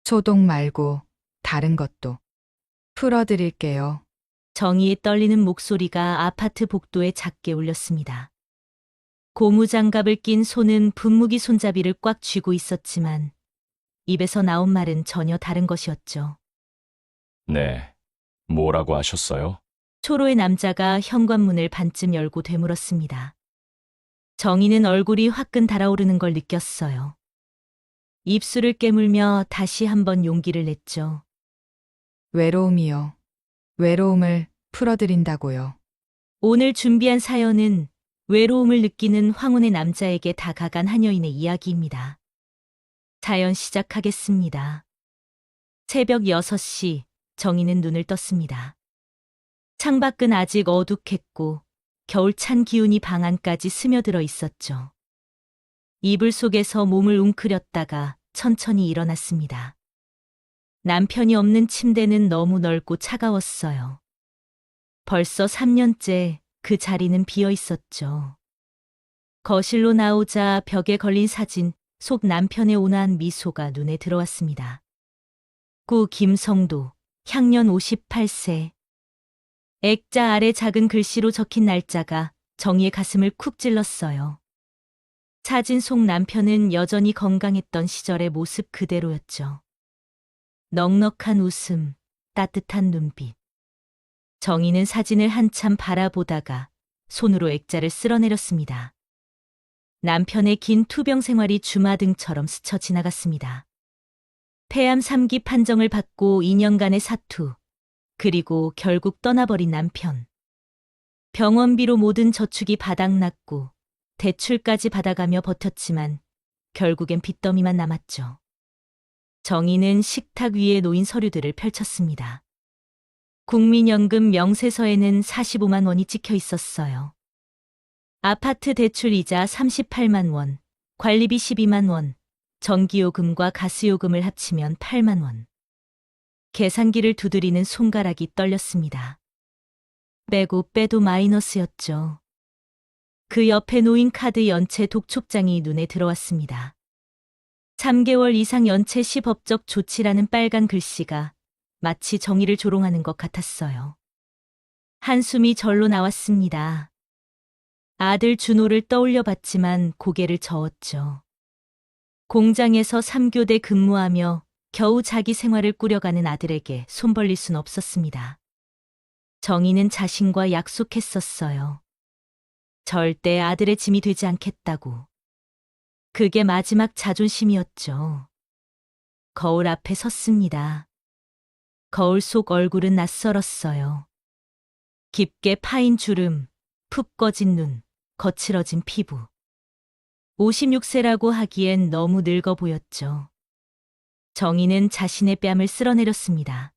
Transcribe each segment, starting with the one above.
소독 말고 다른 것도 풀어드릴게요. 정희의 떨리는 목소리가 아파트 복도에 작게 울렸습니다. 고무장갑을 낀 손은 분무기 손잡이를 꽉 쥐고 있었지만 입에서 나온 말은 전혀 다른 것이었죠. 네. 뭐라고 하셨어요? 초로의 남자가 현관문을 반쯤 열고 되물었습니다. 정희는 얼굴이 화끈 달아오르는 걸 느꼈어요. 입술을 깨물며 다시 한번 용기를 냈죠. 외로움이요. 외로움을 풀어드린다고요. 오늘 준비한 사연은 외로움을 느끼는 황혼의 남자에게 다가간 한 여인의 이야기입니다. 사연 시작하겠습니다. 새벽 6시 정희는 눈을 떴습니다. 창밖은 아직 어둑했고 겨울 찬 기운이 방 안까지 스며들어 있었죠. 이불 속에서 몸을 웅크렸다가 천천히 일어났습니다. 남편이 없는 침대는 너무 넓고 차가웠어요. 벌써 3년째 그 자리는 비어 있었죠. 거실로 나오자 벽에 걸린 사진 속 남편의 온화한 미소가 눈에 들어왔습니다. 구 김성도, 향년 58세. 액자 아래 작은 글씨로 적힌 날짜가 정희의 가슴을 쿡 찔렀어요. 사진 속 남편은 여전히 건강했던 시절의 모습 그대로였죠. 넉넉한 웃음, 따뜻한 눈빛. 정희는 사진을 한참 바라보다가 손으로 액자를 쓸어내렸습니다. 남편의 긴 투병 생활이 주마등처럼 스쳐 지나갔습니다. 폐암 3기 판정을 받고 2년간의 사투, 그리고 결국 떠나버린 남편. 병원비로 모든 저축이 바닥났고 대출까지 받아가며 버텼지만 결국엔 빚더미만 남았죠. 정희는 식탁 위에 놓인 서류들을 펼쳤습니다. 국민연금 명세서에는 45만 원이 찍혀 있었어요. 아파트 대출 이자 38만 원, 관리비 12만 원, 전기요금과 가스요금을 합치면 8만 원. 계산기를 두드리는 손가락이 떨렸습니다. 빼고 빼도 마이너스였죠. 그 옆에 놓인 카드 연체 독촉장이 눈에 들어왔습니다. 3개월 이상 연체 시 법적 조치라는 빨간 글씨가 마치 정의를 조롱하는 것 같았어요. 한숨이 절로 나왔습니다. 아들 준호를 떠올려 봤지만 고개를 저었죠. 공장에서 3교대 근무하며 겨우 자기 생활을 꾸려가는 아들에게 손 벌릴 순 없었습니다. 정희는 자신과 약속했었어요. 절대 아들의 짐이 되지 않겠다고. 그게 마지막 자존심이었죠. 거울 앞에 섰습니다. 거울 속 얼굴은 낯설었어요. 깊게 파인 주름, 푹 꺼진 눈, 거칠어진 피부. 56세라고 하기엔 너무 늙어 보였죠. 정희는 자신의 뺨을 쓸어내렸습니다.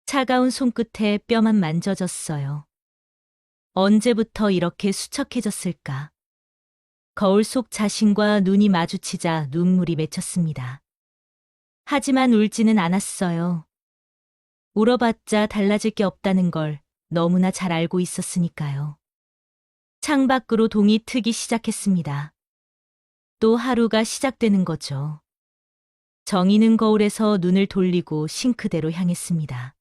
차가운 손끝에 뼈만 만져졌어요. 언제부터 이렇게 수척해졌을까? 거울 속 자신과 눈이 마주치자 눈물이 맺혔습니다. 하지만 울지는 않았어요. 울어봤자 달라질 게 없다는 걸 너무나 잘 알고 있었으니까요. 창밖으로 동이 트기 시작했습니다. 또 하루가 시작되는 거죠. 정희는 거울에서 눈을 돌리고 싱크대로 향했습니다.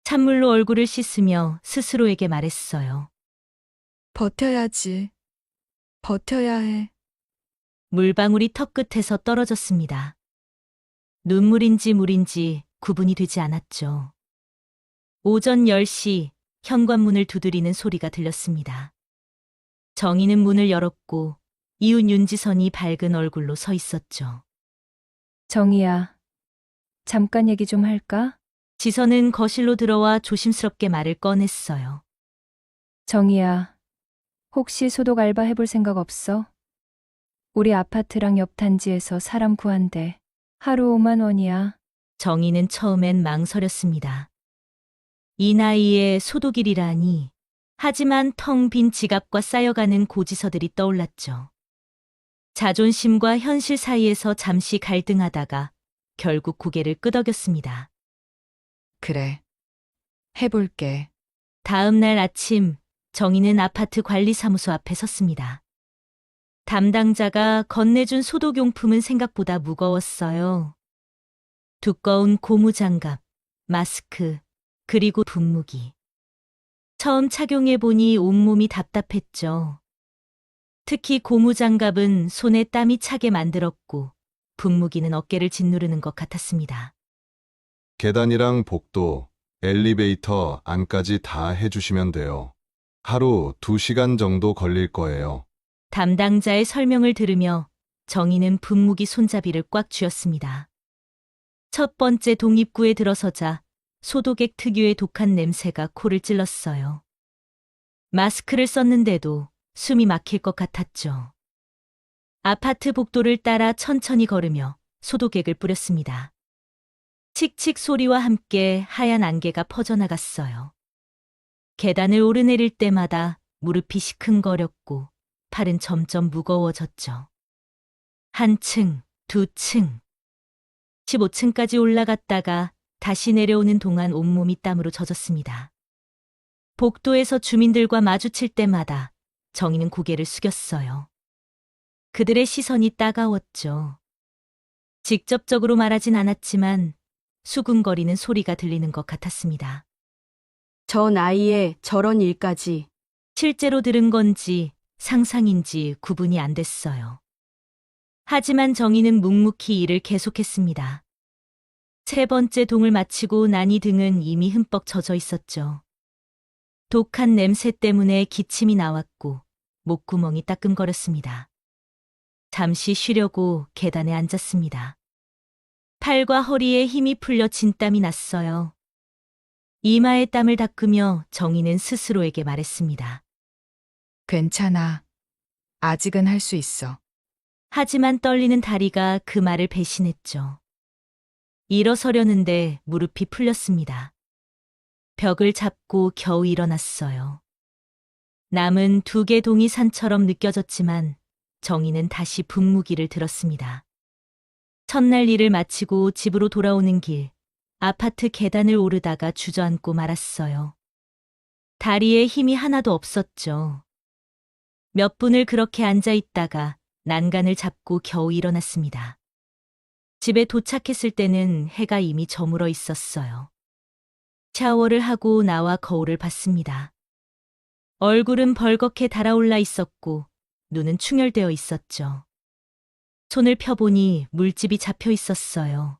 찬물로 얼굴을 씻으며 스스로에게 말했어요. 버텨야지. 버텨야 해. 물방울이 턱끝에서 떨어졌습니다. 눈물인지 물인지 구분이 되지 않았죠. 오전 10시 현관문을 두드리는 소리가 들렸습니다. 정희는 문을 열었고 이웃 윤지선이 밝은 얼굴로 서 있었죠. 정희야, 잠깐 얘기 좀 할까? 지선은 거실로 들어와 조심스럽게 말을 꺼냈어요. 정희야, 혹시 소독 알바 해볼 생각 없어? 우리 아파트랑 옆 단지에서 사람 구한대. 하루 5만 원이야. 정희는 처음엔 망설였습니다. 이 나이에 소독일이라니. 하지만 텅 빈 지갑과 쌓여가는 고지서들이 떠올랐죠. 자존심과 현실 사이에서 잠시 갈등하다가 결국 고개를 끄덕였습니다. 그래. 해볼게. 다음 날 아침 정희는 아파트 관리사무소 앞에 섰습니다. 담당자가 건네준 소독용품은 생각보다 무거웠어요. 두꺼운 고무장갑, 마스크, 그리고 분무기. 처음 착용해보니 온몸이 답답했죠. 특히 고무장갑은 손에 땀이 차게 만들었고, 분무기는 어깨를 짓누르는 것 같았습니다. 계단이랑 복도, 엘리베이터 안까지 다 해주시면 돼요. 하루 2시간 정도 걸릴 거예요. 담당자의 설명을 들으며 정희는 분무기 손잡이를 꽉 쥐었습니다. 첫 번째 동입구에 들어서자 소독액 특유의 독한 냄새가 코를 찔렀어요. 마스크를 썼는데도 숨이 막힐 것 같았죠. 아파트 복도를 따라 천천히 걸으며 소독액을 뿌렸습니다. 칙칙 소리와 함께 하얀 안개가 퍼져나갔어요. 계단을 오르내릴 때마다 무릎이 시큰거렸고 팔은 점점 무거워졌죠. 한 층, 2층, 15층까지 올라갔다가 다시 내려오는 동안 온몸이 땀으로 젖었습니다. 복도에서 주민들과 마주칠 때마다 정희는 고개를 숙였어요. 그들의 시선이 따가웠죠. 직접적으로 말하진 않았지만 수군거리는 소리가 들리는 것 같았습니다. 저 나이에 저런 일까지. 실제로 들은 건지 상상인지 구분이 안 됐어요. 하지만 정희는 묵묵히 일을 계속했습니다. 세 번째 동을 마치고 나니 등은 이미 흠뻑 젖어 있었죠. 독한 냄새 때문에 기침이 나왔고 목구멍이 따끔거렸습니다. 잠시 쉬려고 계단에 앉았습니다. 팔과 허리에 힘이 풀려 진땀이 났어요. 이마에 땀을 닦으며 정희는 스스로에게 말했습니다. 괜찮아. 아직은 할 수 있어. 하지만 떨리는 다리가 그 말을 배신했죠. 일어서려는데 무릎이 풀렸습니다. 벽을 잡고 겨우 일어났어요. 남은 2개 동이 산처럼 느껴졌지만 정희는 다시 분무기를 들었습니다. 첫날 일을 마치고 집으로 돌아오는 길, 아파트 계단을 오르다가 주저앉고 말았어요. 다리에 힘이 하나도 없었죠. 몇 분을 그렇게 앉아 있다가 난간을 잡고 겨우 일어났습니다. 집에 도착했을 때는 해가 이미 저물어 있었어요. 샤워를 하고 나와 거울을 봤습니다. 얼굴은 벌겋게 달아올라 있었고 눈은 충혈되어 있었죠. 손을 펴보니 물집이 잡혀 있었어요.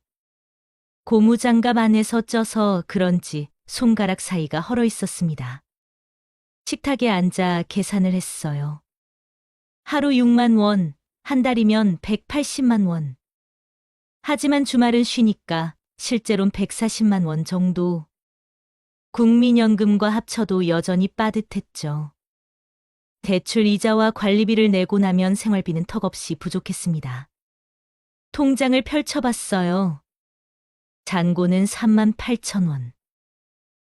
고무장갑 안에서 쪄서 그런지 손가락 사이가 헐어 있었습니다. 식탁에 앉아 계산을 했어요. 하루 6만 원, 한 달이면 180만 원. 하지만 주말은 쉬니까 실제론 140만 원 정도. 국민연금과 합쳐도 여전히 빠듯했죠. 대출 이자와 관리비를 내고 나면 생활비는 턱없이 부족했습니다. 통장을 펼쳐봤어요. 잔고는 3만 8천 원.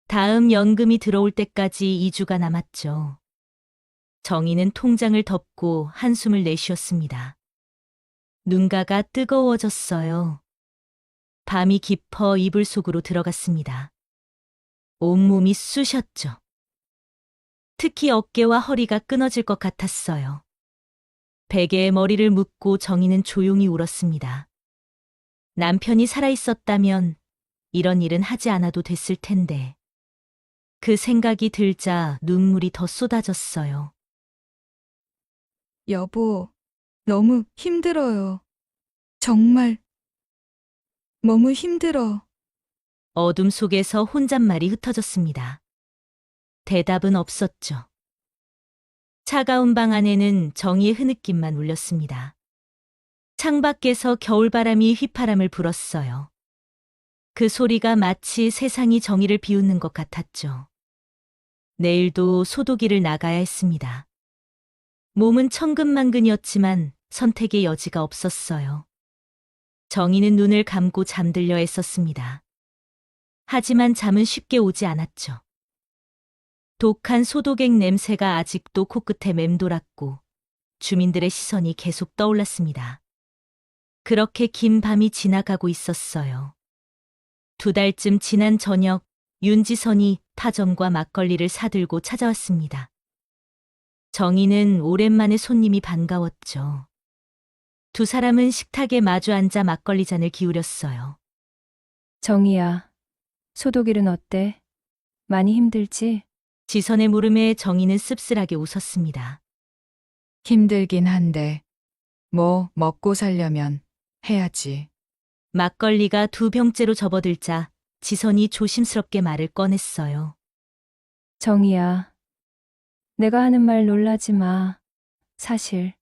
다음 연금이 들어올 때까지 2주가 남았죠. 정희는 통장을 덮고 한숨을 내쉬었습니다. 눈가가 뜨거워졌어요. 밤이 깊어 이불 속으로 들어갔습니다. 온몸이 쑤셨죠. 특히 어깨와 허리가 끊어질 것 같았어요. 베개에 머리를 묻고 정희는 조용히 울었습니다. 남편이 살아있었다면 이런 일은 하지 않아도 됐을 텐데. 그 생각이 들자 눈물이 더 쏟아졌어요. 여보, 너무 힘들어요. 정말 너무 힘들어. 어둠 속에서 혼잣말이 흩어졌습니다. 대답은 없었죠. 차가운 방 안에는 정의의 흐느낌만 울렸습니다. 창밖에서 겨울바람이 휘파람을 불었어요. 그 소리가 마치 세상이 정의를 비웃는 것 같았죠. 내일도 소독일을 나가야 했습니다. 몸은 천근만근이었지만 선택의 여지가 없었어요. 정희는 눈을 감고 잠들려 애썼습니다. 하지만 잠은 쉽게 오지 않았죠. 독한 소독액 냄새가 아직도 코끝에 맴돌았고 주민들의 시선이 계속 떠올랐습니다. 그렇게 긴 밤이 지나가고 있었어요. 2달쯤 지난 저녁 윤지선이 파전과 막걸리를 사들고 찾아왔습니다. 정희는 오랜만에 손님이 반가웠죠. 두 사람은 식탁에 마주 앉아 막걸리 잔을 기울였어요. 정희야, 소독일은 어때? 많이 힘들지? 지선의 물음에 정희는 씁쓸하게 웃었습니다. 힘들긴 한데, 뭐, 먹고 살려면 해야지. 막걸리가 2병째로 접어들자 지선이 조심스럽게 말을 꺼냈어요. 정희야, 내가 하는 말 놀라지 마. 사실,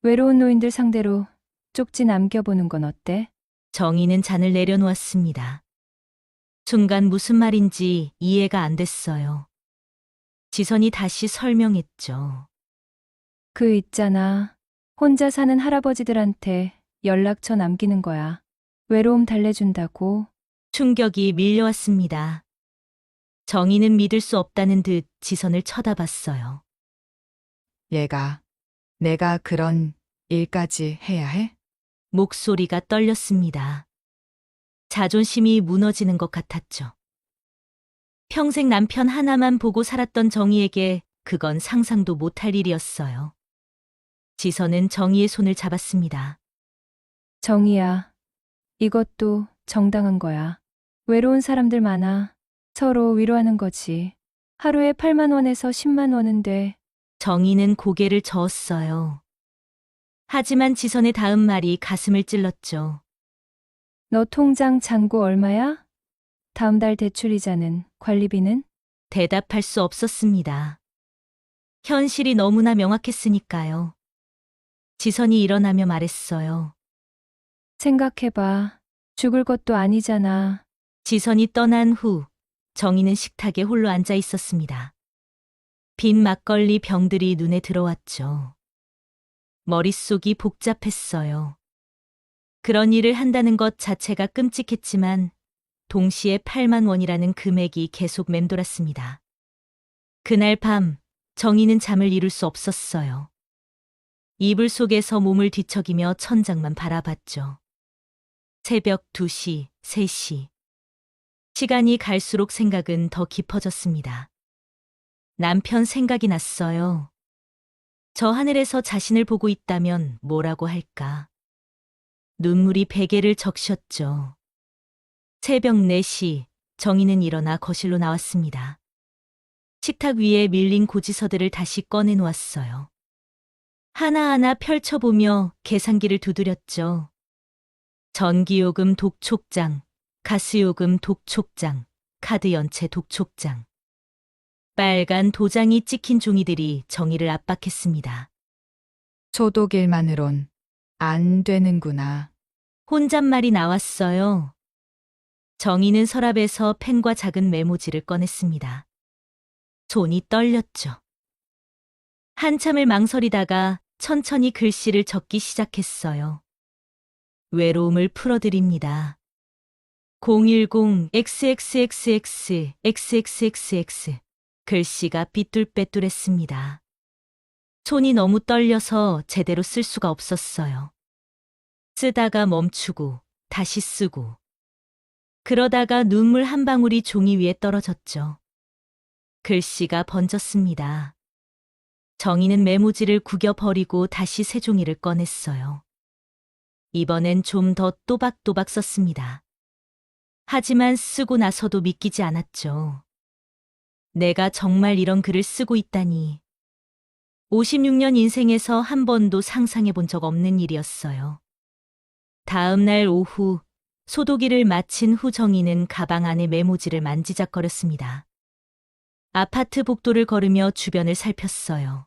외로운 노인들 상대로 쪽지 남겨보는 건 어때? 정희는 잔을 내려놓았습니다. 순간 무슨 말인지 이해가 안 됐어요. 지선이 다시 설명했죠. 그 있잖아. 혼자 사는 할아버지들한테 연락처 남기는 거야. 외로움 달래준다고. 충격이 밀려왔습니다. 정희는 믿을 수 없다는 듯 지선을 쳐다봤어요. 내가 그런 일까지 해야 해? 목소리가 떨렸습니다. 자존심이 무너지는 것 같았죠. 평생 남편 하나만 보고 살았던 정희에게 그건 상상도 못할 일이었어요. 지선은 정희의 손을 잡았습니다. 정희야, 이것도 정당한 거야. 외로운 사람들 많아. 서로 위로하는 거지. 하루에 8만 원에서 10만 원은 돼. 정희는 고개를 저었어요. 하지만 지선의 다음 말이 가슴을 찔렀죠. 너 통장 잔고 얼마야? 다음 달 대출 이자는, 관리비는? 대답할 수 없었습니다. 현실이 너무나 명확했으니까요. 지선이 일어나며 말했어요. 생각해봐. 죽을 것도 아니잖아. 지선이 떠난 후 정희는 식탁에 홀로 앉아 있었습니다. 빈 막걸리 병들이 눈에 들어왔죠. 머릿속이 복잡했어요. 그런 일을 한다는 것 자체가 끔찍했지만 동시에 8만 원이라는 금액이 계속 맴돌았습니다. 그날 밤 정희는 잠을 이룰 수 없었어요. 이불 속에서 몸을 뒤척이며 천장만 바라봤죠. 새벽 2시, 3시. 시간이 갈수록 생각은 더 깊어졌습니다. 남편 생각이 났어요. 저 하늘에서 자신을 보고 있다면 뭐라고 할까? 눈물이 베개를 적셨죠. 새벽 4시, 정희는 일어나 거실로 나왔습니다. 식탁 위에 밀린 고지서들을 다시 꺼내 놓았어요. 하나하나 펼쳐보며 계산기를 두드렸죠. 전기요금 독촉장, 가스요금 독촉장, 카드 연체 독촉장. 빨간 도장이 찍힌 종이들이 정희를 압박했습니다. 소독일만으론 안 되는구나. 혼잣말이 나왔어요. 정희는 서랍에서 펜과 작은 메모지를 꺼냈습니다. 손이 떨렸죠. 한참을 망설이다가 천천히 글씨를 적기 시작했어요. 외로움을 풀어드립니다. 010XXXXXXXX. 글씨가 삐뚤빼뚤했습니다. 손이 너무 떨려서 제대로 쓸 수가 없었어요. 쓰다가 멈추고 다시 쓰고. 그러다가 눈물 한 방울이 종이 위에 떨어졌죠. 글씨가 번졌습니다. 정희는 메모지를 구겨 버리고 다시 새 종이를 꺼냈어요. 이번엔 좀 더 또박또박 썼습니다. 하지만 쓰고 나서도 믿기지 않았죠. 내가 정말 이런 글을 쓰고 있다니. 56년 인생에서 한 번도 상상해 본 적 없는 일이었어요. 다음 날 오후 소독일을 마친 후 정희는 가방 안에 메모지를 만지작거렸습니다. 아파트 복도를 걸으며 주변을 살폈어요.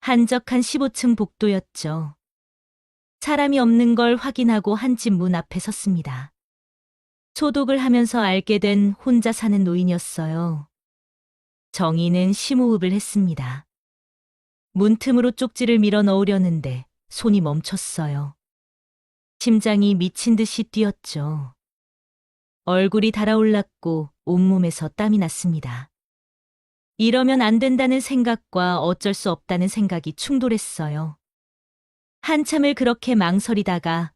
한적한 15층 복도였죠. 사람이 없는 걸 확인하고 한 집 문 앞에 섰습니다. 소독을 하면서 알게 된 혼자 사는 노인이었어요. 정희는 심호흡을 했습니다. 문틈으로 쪽지를 밀어 넣으려는데 손이 멈췄어요. 심장이 미친 듯이 뛰었죠. 얼굴이 달아올랐고 온몸에서 땀이 났습니다. 이러면 안 된다는 생각과 어쩔 수 없다는 생각이 충돌했어요. 한참을 그렇게 망설이다가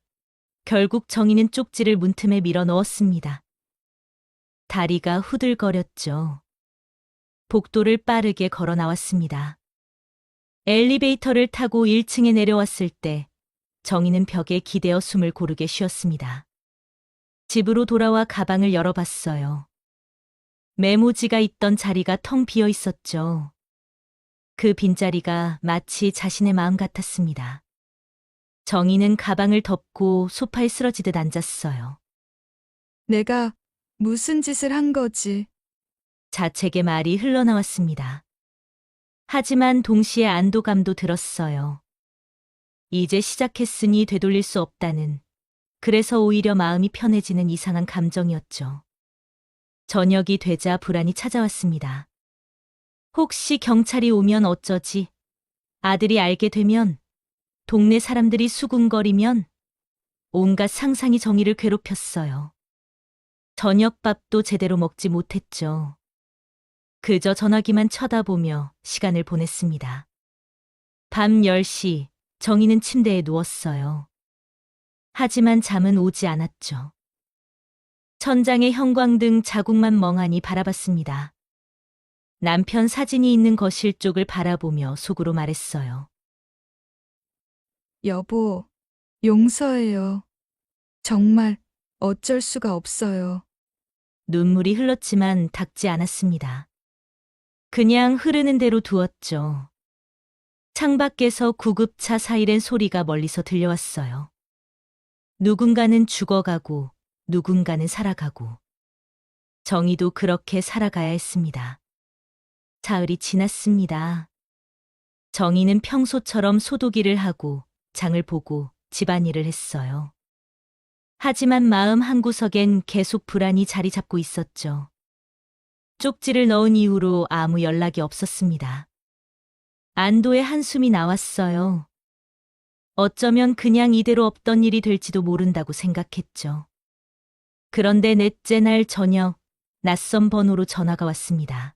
결국 정희는 쪽지를 문틈에 밀어 넣었습니다. 다리가 후들거렸죠. 복도를 빠르게 걸어 나왔습니다. 엘리베이터를 타고 1층에 내려왔을 때 정희는 벽에 기대어 숨을 고르게 쉬었습니다. 집으로 돌아와 가방을 열어봤어요. 메모지가 있던 자리가 텅 비어 있었죠. 그 빈자리가 마치 자신의 마음 같았습니다. 정희는 가방을 덮고 소파에 쓰러지듯 앉았어요. 내가 무슨 짓을 한 거지? 자책의 말이 흘러나왔습니다. 하지만 동시에 안도감도 들었어요. 이제 시작했으니 되돌릴 수 없다는, 그래서 오히려 마음이 편해지는 이상한 감정이었죠. 저녁이 되자 불안이 찾아왔습니다. 혹시 경찰이 오면 어쩌지? 아들이 알게 되면? 동네 사람들이 수군거리면? 온갖 상상이 정희를 괴롭혔어요. 저녁밥도 제대로 먹지 못했죠. 그저 전화기만 쳐다보며 시간을 보냈습니다. 밤 10시, 정희는 침대에 누웠어요. 하지만 잠은 오지 않았죠. 천장에 형광등 자국만 멍하니 바라봤습니다. 남편 사진이 있는 거실 쪽을 바라보며 속으로 말했어요. 여보, 용서해요. 정말 어쩔 수가 없어요. 눈물이 흘렀지만 닦지 않았습니다. 그냥 흐르는 대로 두었죠. 창밖에서 구급차 사이렌 소리가 멀리서 들려왔어요. 누군가는 죽어가고 누군가는 살아가고 정희도 그렇게 살아가야 했습니다. 사흘이 지났습니다. 정희는 평소처럼 소독일을 하고 장을 보고 집안일을 했어요. 하지만 마음 한구석엔 계속 불안이 자리 잡고 있었죠. 쪽지를 넣은 이후로 아무 연락이 없었습니다. 안도의 한숨이 나왔어요. 어쩌면 그냥 이대로 없던 일이 될지도 모른다고 생각했죠. 그런데 넷째 날 저녁, 낯선 번호로 전화가 왔습니다.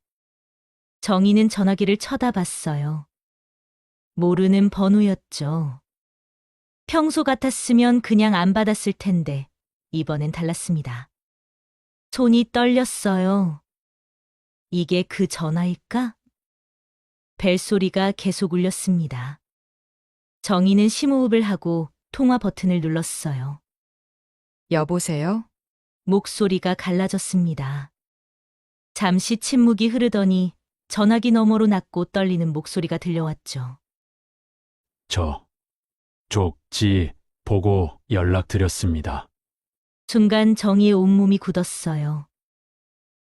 정희는 전화기를 쳐다봤어요. 모르는 번호였죠. 평소 같았으면 그냥 안 받았을 텐데 이번엔 달랐습니다. 손이 떨렸어요. 이게 그 전화일까? 벨소리가 계속 울렸습니다. 정희는 심호흡을 하고 통화 버튼을 눌렀어요. 여보세요? 목소리가 갈라졌습니다. 잠시 침묵이 흐르더니 전화기 너머로 낮고 떨리는 목소리가 들려왔죠. 저 쪽지 보고 연락드렸습니다. 순간 정희의 온몸이 굳었어요.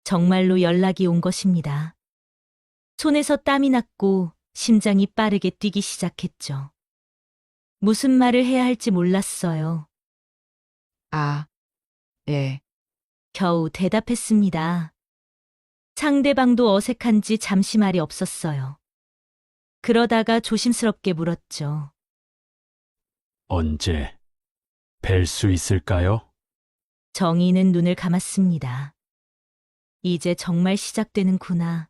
정말로 연락이 온 것입니다. 손에서 땀이 났고 심장이 빠르게 뛰기 시작했죠. 무슨 말을 해야 할지 몰랐어요. 아, 예. 겨우 대답했습니다. 상대방도 어색한지 잠시 말이 없었어요. 그러다가 조심스럽게 물었죠. 언제 뵐 수 있을까요? 정희는 눈을 감았습니다. 이제 정말 시작되는구나.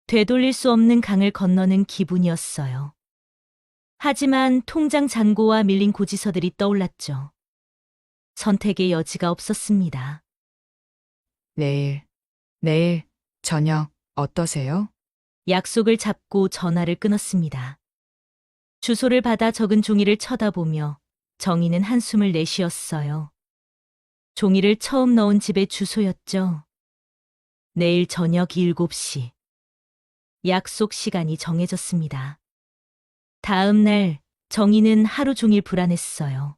되돌릴 수 없는 강을 건너는 기분이었어요. 하지만 통장 잔고와 밀린 고지서들이 떠올랐죠. 선택의 여지가 없었습니다. 내일 저녁 어떠세요? 약속을 잡고 전화를 끊었습니다. 주소를 받아 적은 종이를 쳐다보며 정희는 한숨을 내쉬었어요. 종이를 처음 넣은 집의 주소였죠. 내일 저녁 7시. 약속 시간이 정해졌습니다. 다음 날 정희는 하루 종일 불안했어요.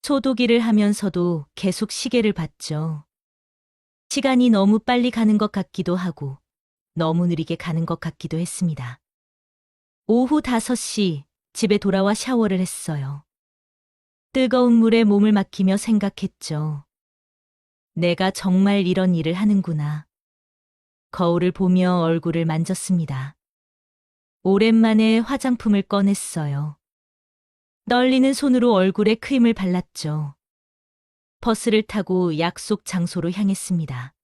소독일을 하면서도 계속 시계를 봤죠. 시간이 너무 빨리 가는 것 같기도 하고 너무 느리게 가는 것 같기도 했습니다. 오후 5시 집에 돌아와 샤워를 했어요. 뜨거운 물에 몸을 맡기며 생각했죠. 내가 정말 이런 일을 하는구나. 거울을 보며 얼굴을 만졌습니다. 오랜만에 화장품을 꺼냈어요. 떨리는 손으로 얼굴에 크림을 발랐죠. 버스를 타고 약속 장소로 향했습니다.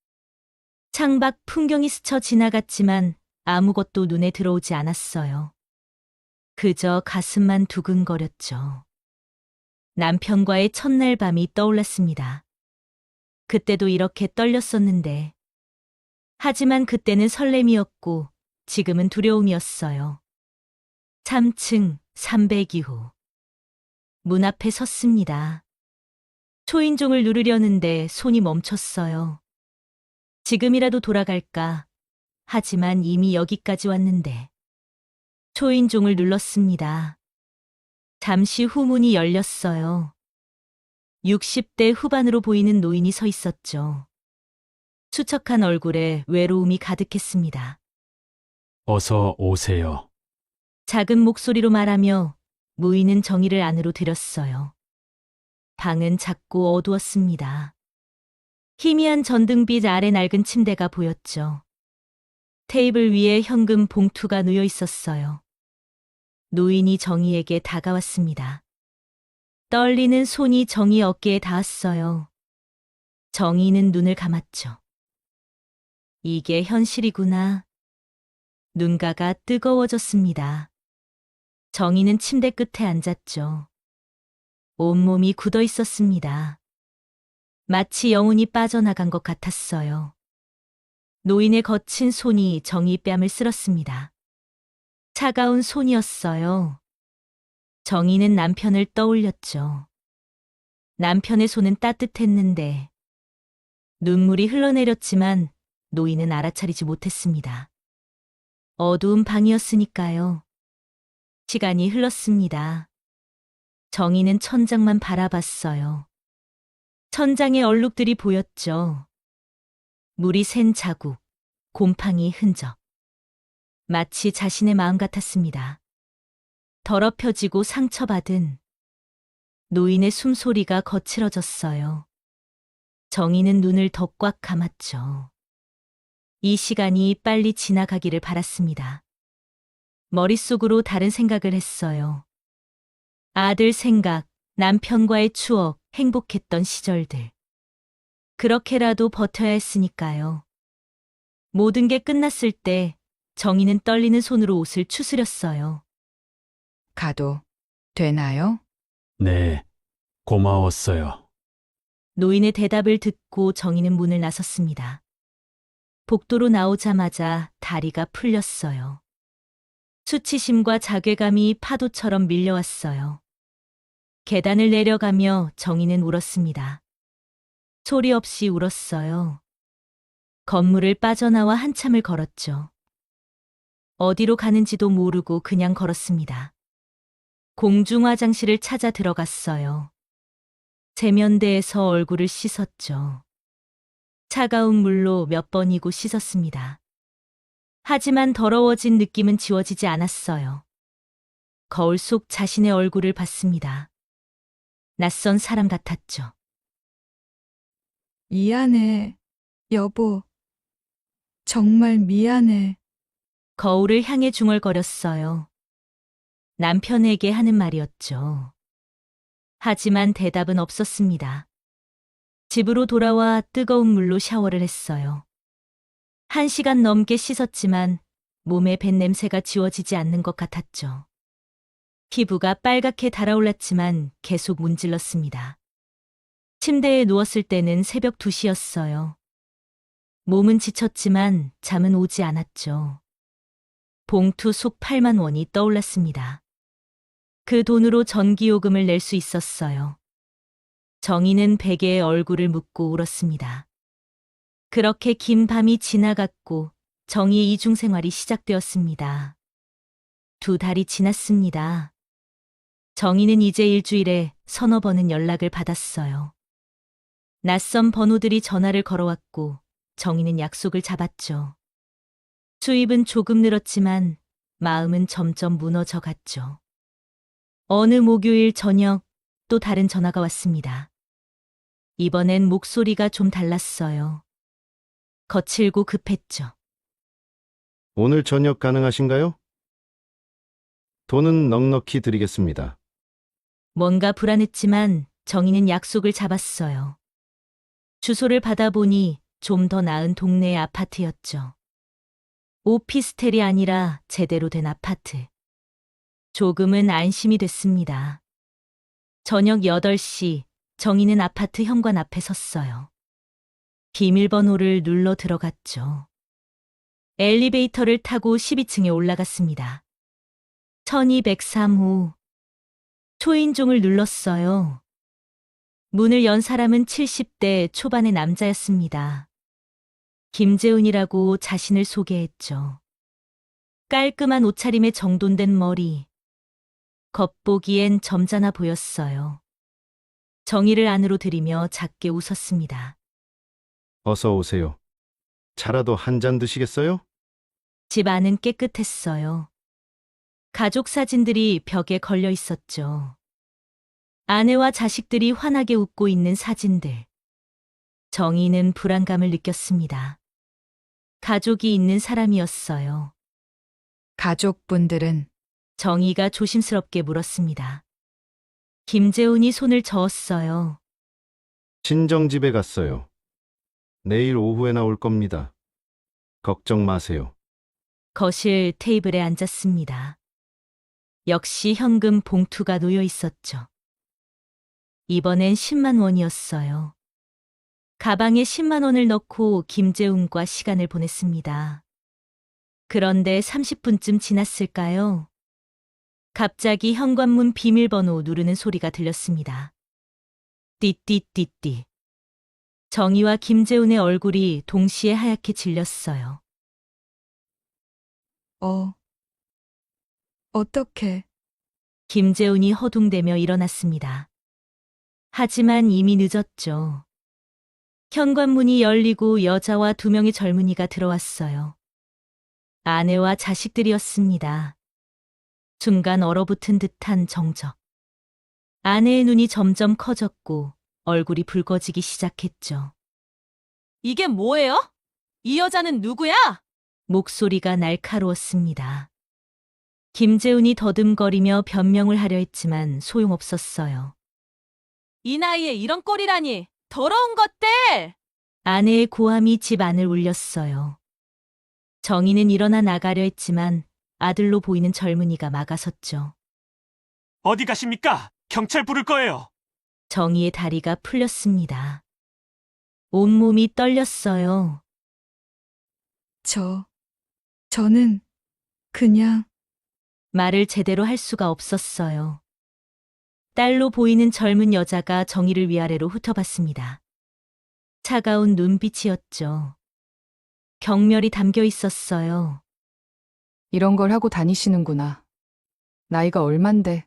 창밖 풍경이 스쳐 지나갔지만 아무것도 눈에 들어오지 않았어요. 그저 가슴만 두근거렸죠. 남편과의 첫날 밤이 떠올랐습니다. 그때도 이렇게 떨렸었는데. 하지만 그때는 설렘이었고 지금은 두려움이었어요. 3층 302호. 문 앞에 섰습니다. 초인종을 누르려는데 손이 멈췄어요. 지금이라도 돌아갈까? 하지만 이미 여기까지 왔는데. 초인종을 눌렀습니다. 잠시 후 문이 열렸어요. 60대 후반으로 보이는 노인이 서 있었죠. 수척한 얼굴에 외로움이 가득했습니다. 어서 오세요. 작은 목소리로 말하며 무인은 정의를 안으로 들였어요. 방은 작고 어두웠습니다. 희미한 전등빛 아래 낡은 침대가 보였죠. 테이블 위에 현금 봉투가 놓여 있었어요. 노인이 정희에게 다가왔습니다. 떨리는 손이 정희 어깨에 닿았어요. 정희는 눈을 감았죠. 이게 현실이구나. 눈가가 뜨거워졌습니다. 정희는 침대 끝에 앉았죠. 온몸이 굳어 있었습니다. 마치 영혼이 빠져나간 것 같았어요. 노인의 거친 손이 정희 뺨을 쓸었습니다. 차가운 손이었어요. 정희는 남편을 떠올렸죠. 남편의 손은 따뜻했는데 눈물이 흘러내렸지만 노인은 알아차리지 못했습니다. 어두운 방이었으니까요. 시간이 흘렀습니다. 정희는 천장만 바라봤어요. 천장에 얼룩들이 보였죠. 물이 샌 자국, 곰팡이 흔적. 마치 자신의 마음 같았습니다. 더럽혀지고 상처받은 노인의 숨소리가 거칠어졌어요. 정희는 눈을 더 꽉 감았죠. 이 시간이 빨리 지나가기를 바랐습니다. 머릿속으로 다른 생각을 했어요. 아들 생각, 남편과의 추억, 행복했던 시절들. 그렇게라도 버텨야 했으니까요. 모든 게 끝났을 때 정희는 떨리는 손으로 옷을 추스렸어요. 가도 되나요? 네, 고마웠어요. 노인의 대답을 듣고 정희는 문을 나섰습니다. 복도로 나오자마자 다리가 풀렸어요. 수치심과 자괴감이 파도처럼 밀려왔어요. 계단을 내려가며 정희는 울었습니다. 소리 없이 울었어요. 건물을 빠져나와 한참을 걸었죠. 어디로 가는지도 모르고 그냥 걸었습니다. 공중 화장실을 찾아 들어갔어요. 세면대에서 얼굴을 씻었죠. 차가운 물로 몇 번이고 씻었습니다. 하지만 더러워진 느낌은 지워지지 않았어요. 거울 속 자신의 얼굴을 봤습니다. 낯선 사람 같았죠. 미안해, 여보. 정말 미안해. 거울을 향해 중얼거렸어요. 남편에게 하는 말이었죠. 하지만 대답은 없었습니다. 집으로 돌아와 뜨거운 물로 샤워를 했어요. 1시간 넘게 씻었지만 몸에 밴 냄새가 지워지지 않는 것 같았죠. 피부가 빨갛게 달아올랐지만 계속 문질렀습니다. 침대에 누웠을 때는 새벽 2시였어요. 몸은 지쳤지만 잠은 오지 않았죠. 봉투 속 8만 원이 떠올랐습니다. 그 돈으로 전기요금을 낼 수 있었어요. 정희는 베개에 얼굴을 묻고 울었습니다. 그렇게 긴 밤이 지나갔고 정희의 이중생활이 시작되었습니다. 2달이 지났습니다. 정희는 이제 일주일에 서너 번은 연락을 받았어요. 낯선 번호들이 전화를 걸어왔고 정희는 약속을 잡았죠. 수입은 조금 늘었지만 마음은 점점 무너져 갔죠. 어느 목요일 저녁 또 다른 전화가 왔습니다. 이번엔 목소리가 좀 달랐어요. 거칠고 급했죠. 오늘 저녁 가능하신가요? 돈은 넉넉히 드리겠습니다. 뭔가 불안했지만 정희는 약속을 잡았어요. 주소를 받아보니 좀 더 나은 동네의 아파트였죠. 오피스텔이 아니라 제대로 된 아파트. 조금은 안심이 됐습니다. 저녁 8시 정희는 아파트 현관 앞에 섰어요. 비밀번호를 눌러 들어갔죠. 엘리베이터를 타고 12층에 올라갔습니다. 1203호. 초인종을 눌렀어요. 문을 연 사람은 70대 초반의 남자였습니다. 김재훈이라고 자신을 소개했죠. 깔끔한 옷차림에 정돈된 머리. 겉보기엔 점잖아 보였어요. 정의를 안으로 들이며 작게 웃었습니다. 어서 오세요. 차라도 한 잔 드시겠어요? 집 안은 깨끗했어요. 가족 사진들이 벽에 걸려 있었죠. 아내와 자식들이 환하게 웃고 있는 사진들. 정의는 불안감을 느꼈습니다. 가족이 있는 사람이었어요. 가족분들은 정의가 조심스럽게 물었습니다. 김재훈이 손을 저었어요. 친정집에 갔어요. 내일 오후에 나올 겁니다. 걱정 마세요. 거실 테이블에 앉았습니다. 역시 현금 봉투가 놓여 있었죠. 이번엔 10만 원이었어요. 가방에 10만 원을 넣고 김재훈과 시간을 보냈습니다. 그런데 30분쯤 지났을까요? 갑자기 현관문 비밀번호 누르는 소리가 들렸습니다. 띠띠띠띠. 정희와 김재훈의 얼굴이 동시에 하얗게 질렸어요. 어떻게? 김재훈이 허둥대며 일어났습니다. 하지만 이미 늦었죠. 현관문이 열리고 여자와 2명의 젊은이가 들어왔어요. 아내와 자식들이었습니다. 순간 얼어붙은 듯한 정적. 아내의 눈이 점점 커졌고 얼굴이 붉어지기 시작했죠. 이게 뭐예요? 이 여자는 누구야? 목소리가 날카로웠습니다. 김재훈이 더듬거리며 변명을 하려 했지만 소용없었어요. 이 나이에 이런 꼴이라니! 더러운 것들! 아내의 고함이 집 안을 울렸어요. 정희는 일어나 나가려 했지만 아들로 보이는 젊은이가 막아섰죠. 어디 가십니까? 경찰 부를 거예요. 정희의 다리가 풀렸습니다. 온몸이 떨렸어요. 저는 그냥 말을 제대로 할 수가 없었어요. 딸로 보이는 젊은 여자가 정희를 위아래로 훑어봤습니다. 차가운 눈빛이었죠. 경멸이 담겨 있었어요. 이런 걸 하고 다니시는구나. 나이가 얼만데.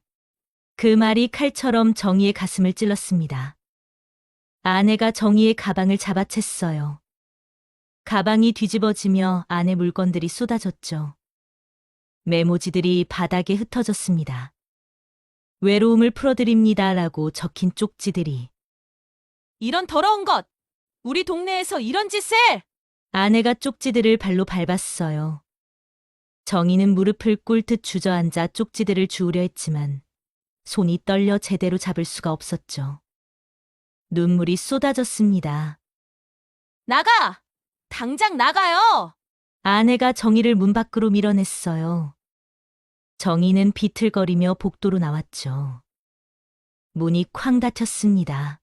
그 말이 칼처럼 정희의 가슴을 찔렀습니다. 아내가 정희의 가방을 잡아챘어요. 가방이 뒤집어지며 안에 물건들이 쏟아졌죠. 메모지들이 바닥에 흩어졌습니다. 외로움을 풀어드립니다라고 적힌 쪽지들이. 이런 더러운 것! 우리 동네에서 이런 짓을! 아내가 쪽지들을 발로 밟았어요. 정희는 무릎을 꿇듯 주저앉아 쪽지들을 주우려 했지만 손이 떨려 제대로 잡을 수가 없었죠. 눈물이 쏟아졌습니다. 나가! 당장 나가요! 아내가 정희를 문 밖으로 밀어냈어요. 정희는 비틀거리며 복도로 나왔죠. 문이 쾅 닫혔습니다.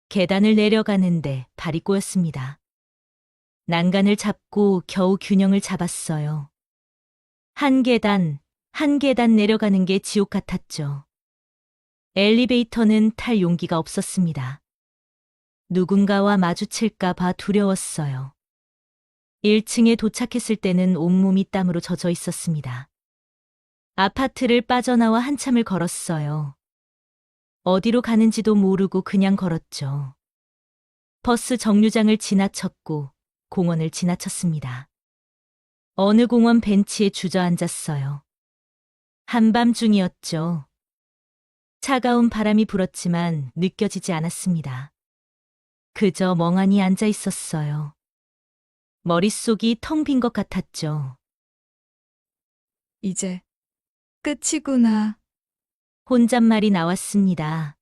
계단을 내려가는데 발이 꼬였습니다. 난간을 잡고 겨우 균형을 잡았어요. 한 계단, 한 계단 내려가는 게 지옥 같았죠. 엘리베이터는 탈 용기가 없었습니다. 누군가와 마주칠까 봐 두려웠어요. 1층에 도착했을 때는 온몸이 땀으로 젖어 있었습니다. 아파트를 빠져나와 한참을 걸었어요. 어디로 가는지도 모르고 그냥 걸었죠. 버스 정류장을 지나쳤고 공원을 지나쳤습니다. 어느 공원 벤치에 주저앉았어요. 한밤중이었죠. 차가운 바람이 불었지만 느껴지지 않았습니다. 그저 멍하니 앉아 있었어요. 머릿속이 텅 빈 것 같았죠. 이제 끝이구나. 혼잣말이 나왔습니다.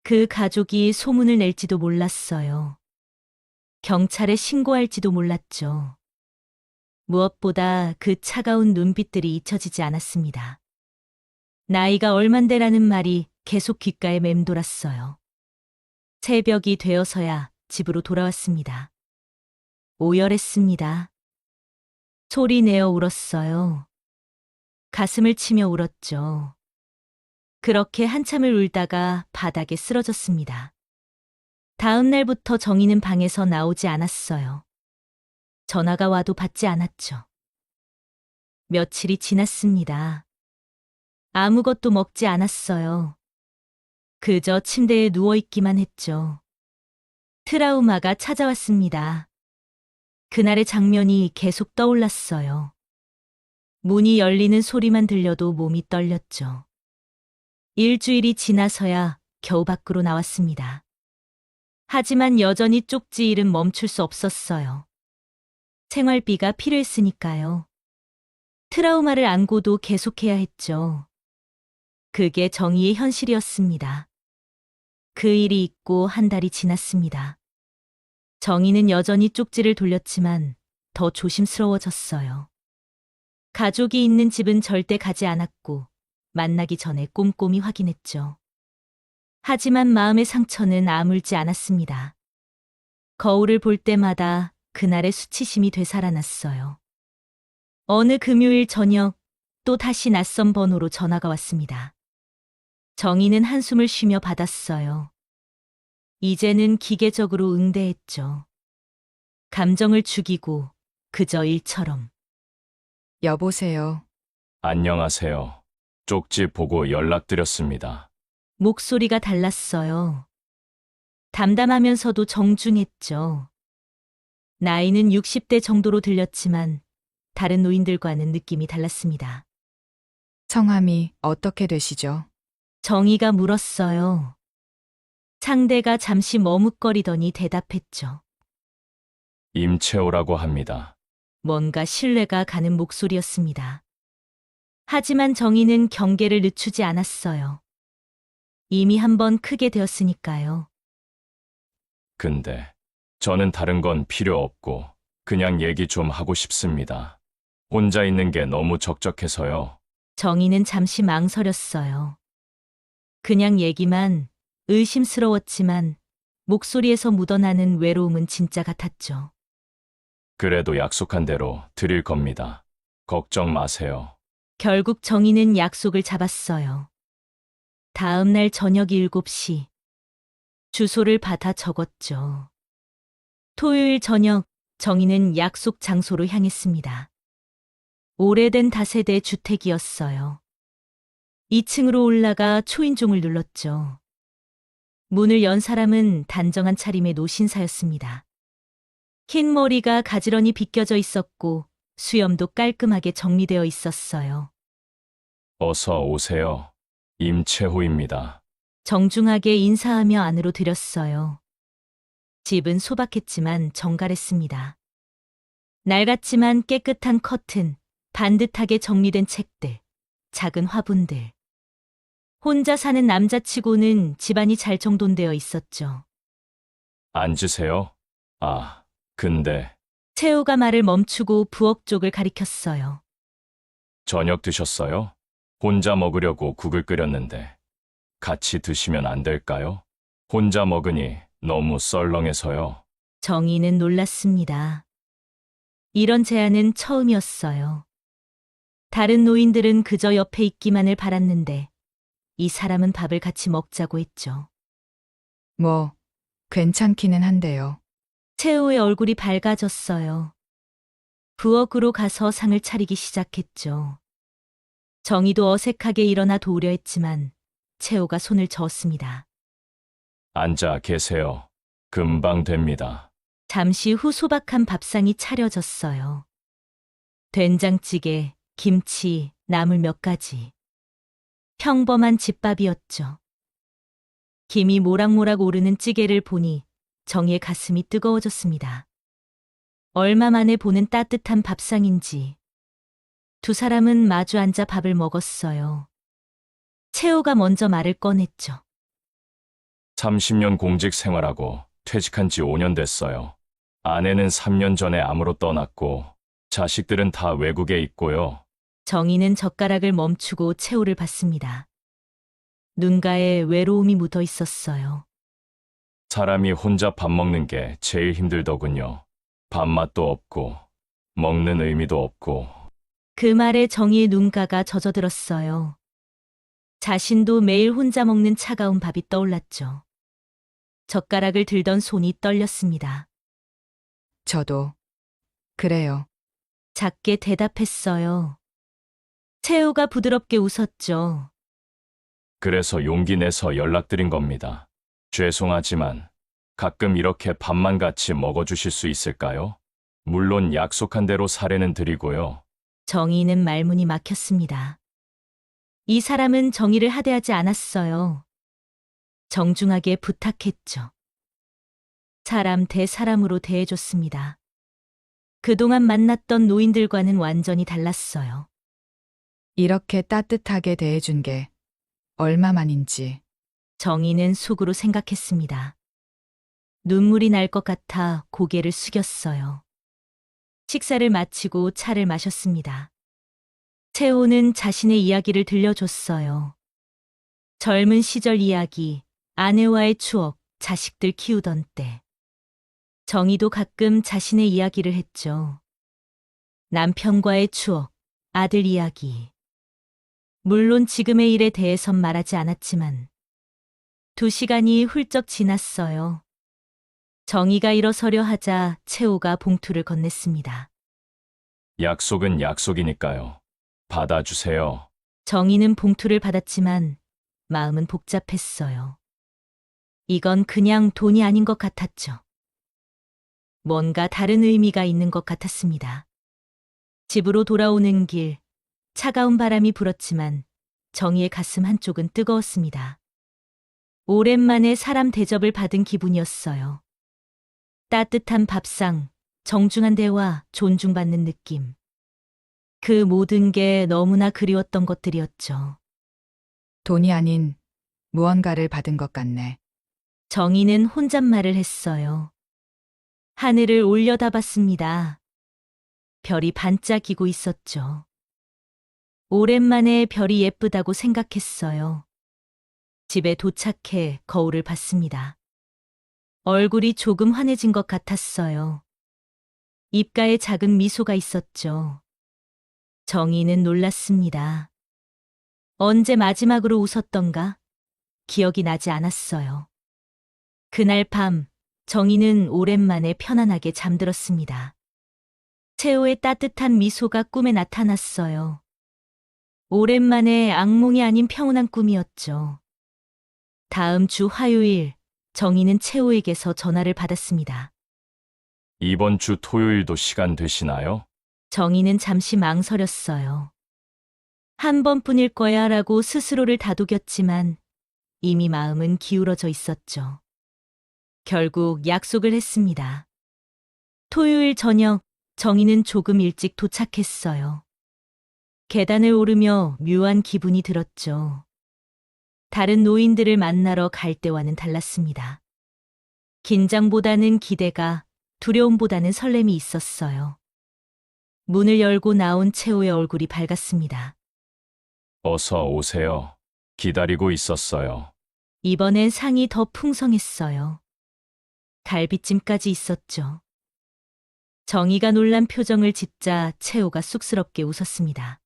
그 가족이 소문을 낼지도 몰랐어요. 경찰에 신고할지도 몰랐죠. 무엇보다 그 차가운 눈빛들이 잊혀지지 않았습니다. 나이가 얼만데라는 말이 계속 귓가에 맴돌았어요. 새벽이 되어서야 집으로 돌아왔습니다. 오열했습니다. 소리 내어 울었어요. 가슴을 치며 울었죠. 그렇게 한참을 울다가 바닥에 쓰러졌습니다. 다음 날부터 정희는 방에서 나오지 않았어요. 전화가 와도 받지 않았죠. 며칠이 지났습니다. 아무것도 먹지 않았어요. 그저 침대에 누워있기만 했죠. 트라우마가 찾아왔습니다. 그날의 장면이 계속 떠올랐어요. 문이 열리는 소리만 들려도 몸이 떨렸죠. 일주일이 지나서야 겨우 밖으로 나왔습니다. 하지만 여전히 쪽지 일은 멈출 수 없었어요. 생활비가 필요했으니까요. 트라우마를 안고도 계속해야 했죠. 그게 정의의 현실이었습니다. 그 일이 있고 한 달이 지났습니다. 정의는 여전히 쪽지를 돌렸지만 더 조심스러워졌어요. 가족이 있는 집은 절대 가지 않았고 만나기 전에 꼼꼼히 확인했죠. 하지만 마음의 상처는 아물지 않았습니다. 거울을 볼 때마다 그날의 수치심이 되살아났어요. 어느 금요일 저녁 또 다시 낯선 번호로 전화가 왔습니다. 정희는 한숨을 쉬며 받았어요. 이제는 기계적으로 응대했죠. 감정을 죽이고 그저 일처럼. 여보세요. 안녕하세요. 쪽지 보고 연락드렸습니다. 목소리가 달랐어요. 담담하면서도 정중했죠. 나이는 60대 정도로 들렸지만 다른 노인들과는 느낌이 달랐습니다. 성함이 어떻게 되시죠? 정희가 물었어요. 상대가 잠시 머뭇거리더니 대답했죠. 임채호라고 합니다. 뭔가 신뢰가 가는 목소리였습니다. 하지만 정희는 경계를 늦추지 않았어요. 이미 한 번 크게 되었으니까요. 근데 저는 다른 건 필요 없고 그냥 얘기 좀 하고 싶습니다. 혼자 있는 게 너무 적적해서요. 정희는 잠시 망설였어요. 그냥 얘기만 의심스러웠지만 목소리에서 묻어나는 외로움은 진짜 같았죠. 그래도 약속한 대로 드릴 겁니다. 걱정 마세요. 결국 정희는 약속을 잡았어요. 다음 날 저녁 7시. 주소를 받아 적었죠. 토요일 저녁 정희는 약속 장소로 향했습니다. 오래된 다세대 주택이었어요. 2층으로 올라가 초인종을 눌렀죠. 문을 연 사람은 단정한 차림의 노신사였습니다. 흰 머리가 가지런히 빗겨져 있었고 수염도 깔끔하게 정리되어 있었어요. 어서 오세요. 임채호입니다. 정중하게 인사하며 안으로 들였어요. 집은 소박했지만 정갈했습니다. 낡았지만 깨끗한 커튼, 반듯하게 정리된 책들, 작은 화분들. 혼자 사는 남자치고는 집안이 잘 정돈되어 있었죠. 앉으세요. 아, 근데 채호가 말을 멈추고 부엌 쪽을 가리켰어요. 저녁 드셨어요? 혼자 먹으려고 국을 끓였는데 같이 드시면 안 될까요? 혼자 먹으니 너무 썰렁해서요. 정희는 놀랐습니다. 이런 제안은 처음이었어요. 다른 노인들은 그저 옆에 있기만을 바랐는데 이 사람은 밥을 같이 먹자고 했죠. 뭐, 괜찮기는 한데요. 채호의 얼굴이 밝아졌어요. 부엌으로 가서 상을 차리기 시작했죠. 정희도 어색하게 일어나 도우려 했지만 채호가 손을 저었습니다. 앉아 계세요. 금방 됩니다. 잠시 후 소박한 밥상이 차려졌어요. 된장찌개, 김치, 나물 몇 가지. 평범한 집밥이었죠. 김이 모락모락 오르는 찌개를 보니 정희의 가슴이 뜨거워졌습니다. 얼마 만에 보는 따뜻한 밥상인지 두 사람은 마주 앉아 밥을 먹었어요. 채호가 먼저 말을 꺼냈죠. 30년 공직 생활하고 퇴직한 지 5년 됐어요. 아내는 3년 전에 암으로 떠났고 자식들은 다 외국에 있고요. 정희는 젓가락을 멈추고 채호를 봤습니다. 눈가에 외로움이 묻어 있었어요. 사람이 혼자 밥 먹는 게 제일 힘들더군요. 밥맛도 없고 먹는 의미도 없고. 그 말에 정희의 눈가가 젖어들었어요. 자신도 매일 혼자 먹는 차가운 밥이 떠올랐죠. 젓가락을 들던 손이 떨렸습니다. 저도 그래요. 작게 대답했어요. 채우가 부드럽게 웃었죠. 그래서 용기 내서 연락드린 겁니다. 죄송하지만 가끔 이렇게 밥만 같이 먹어주실 수 있을까요? 물론 약속한 대로 사례는 드리고요. 정의는 말문이 막혔습니다. 이 사람은 정의를 하대하지 않았어요. 정중하게 부탁했죠. 사람 대 사람으로 대해줬습니다. 그동안 만났던 노인들과는 완전히 달랐어요. 이렇게 따뜻하게 대해준 게 얼마만인지. 정의는 속으로 생각했습니다. 눈물이 날 것 같아 고개를 숙였어요. 식사를 마치고 차를 마셨습니다. 채호는 자신의 이야기를 들려줬어요. 젊은 시절 이야기, 아내와의 추억, 자식들 키우던 때. 정의도 가끔 자신의 이야기를 했죠. 남편과의 추억, 아들 이야기. 물론 지금의 일에 대해선 말하지 않았지만 2시간이 훌쩍 지났어요. 정의가 일어서려 하자 채호가 봉투를 건넸습니다. 약속은 약속이니까요. 받아주세요. 정의는 봉투를 받았지만 마음은 복잡했어요. 이건 그냥 돈이 아닌 것 같았죠. 뭔가 다른 의미가 있는 것 같았습니다. 집으로 돌아오는 길, 차가운 바람이 불었지만 정의의 가슴 한쪽은 뜨거웠습니다. 오랜만에 사람 대접을 받은 기분이었어요. 따뜻한 밥상, 정중한 대화, 존중받는 느낌. 그 모든 게 너무나 그리웠던 것들이었죠. 돈이 아닌 무언가를 받은 것 같네. 정의는 혼잣말을 했어요. 하늘을 올려다봤습니다. 별이 반짝이고 있었죠. 오랜만에 별이 예쁘다고 생각했어요. 집에 도착해 거울을 봤습니다. 얼굴이 조금 환해진 것 같았어요. 입가에 작은 미소가 있었죠. 정의는 놀랐습니다. 언제 마지막으로 웃었던가? 기억이 나지 않았어요. 그날 밤, 정의는 오랜만에 편안하게 잠들었습니다. 채호의 따뜻한 미소가 꿈에 나타났어요. 오랜만에 악몽이 아닌 평온한 꿈이었죠. 다음 주 화요일, 정의는 채호에게서 전화를 받았습니다. 이번 주 토요일도 시간 되시나요? 정의는 잠시 망설였어요. 한 번뿐일 거야 라고 스스로를 다독였지만 이미 마음은 기울어져 있었죠. 결국 약속을 했습니다. 토요일 저녁, 정의는 조금 일찍 도착했어요. 계단을 오르며 묘한 기분이 들었죠. 다른 노인들을 만나러 갈 때와는 달랐습니다. 긴장보다는 기대가, 두려움보다는 설렘이 있었어요. 문을 열고 나온 채호의 얼굴이 밝았습니다. 어서 오세요. 기다리고 있었어요. 이번엔 상이 더 풍성했어요. 갈비찜까지 있었죠. 정의가 놀란 표정을 짓자 채호가 쑥스럽게 웃었습니다.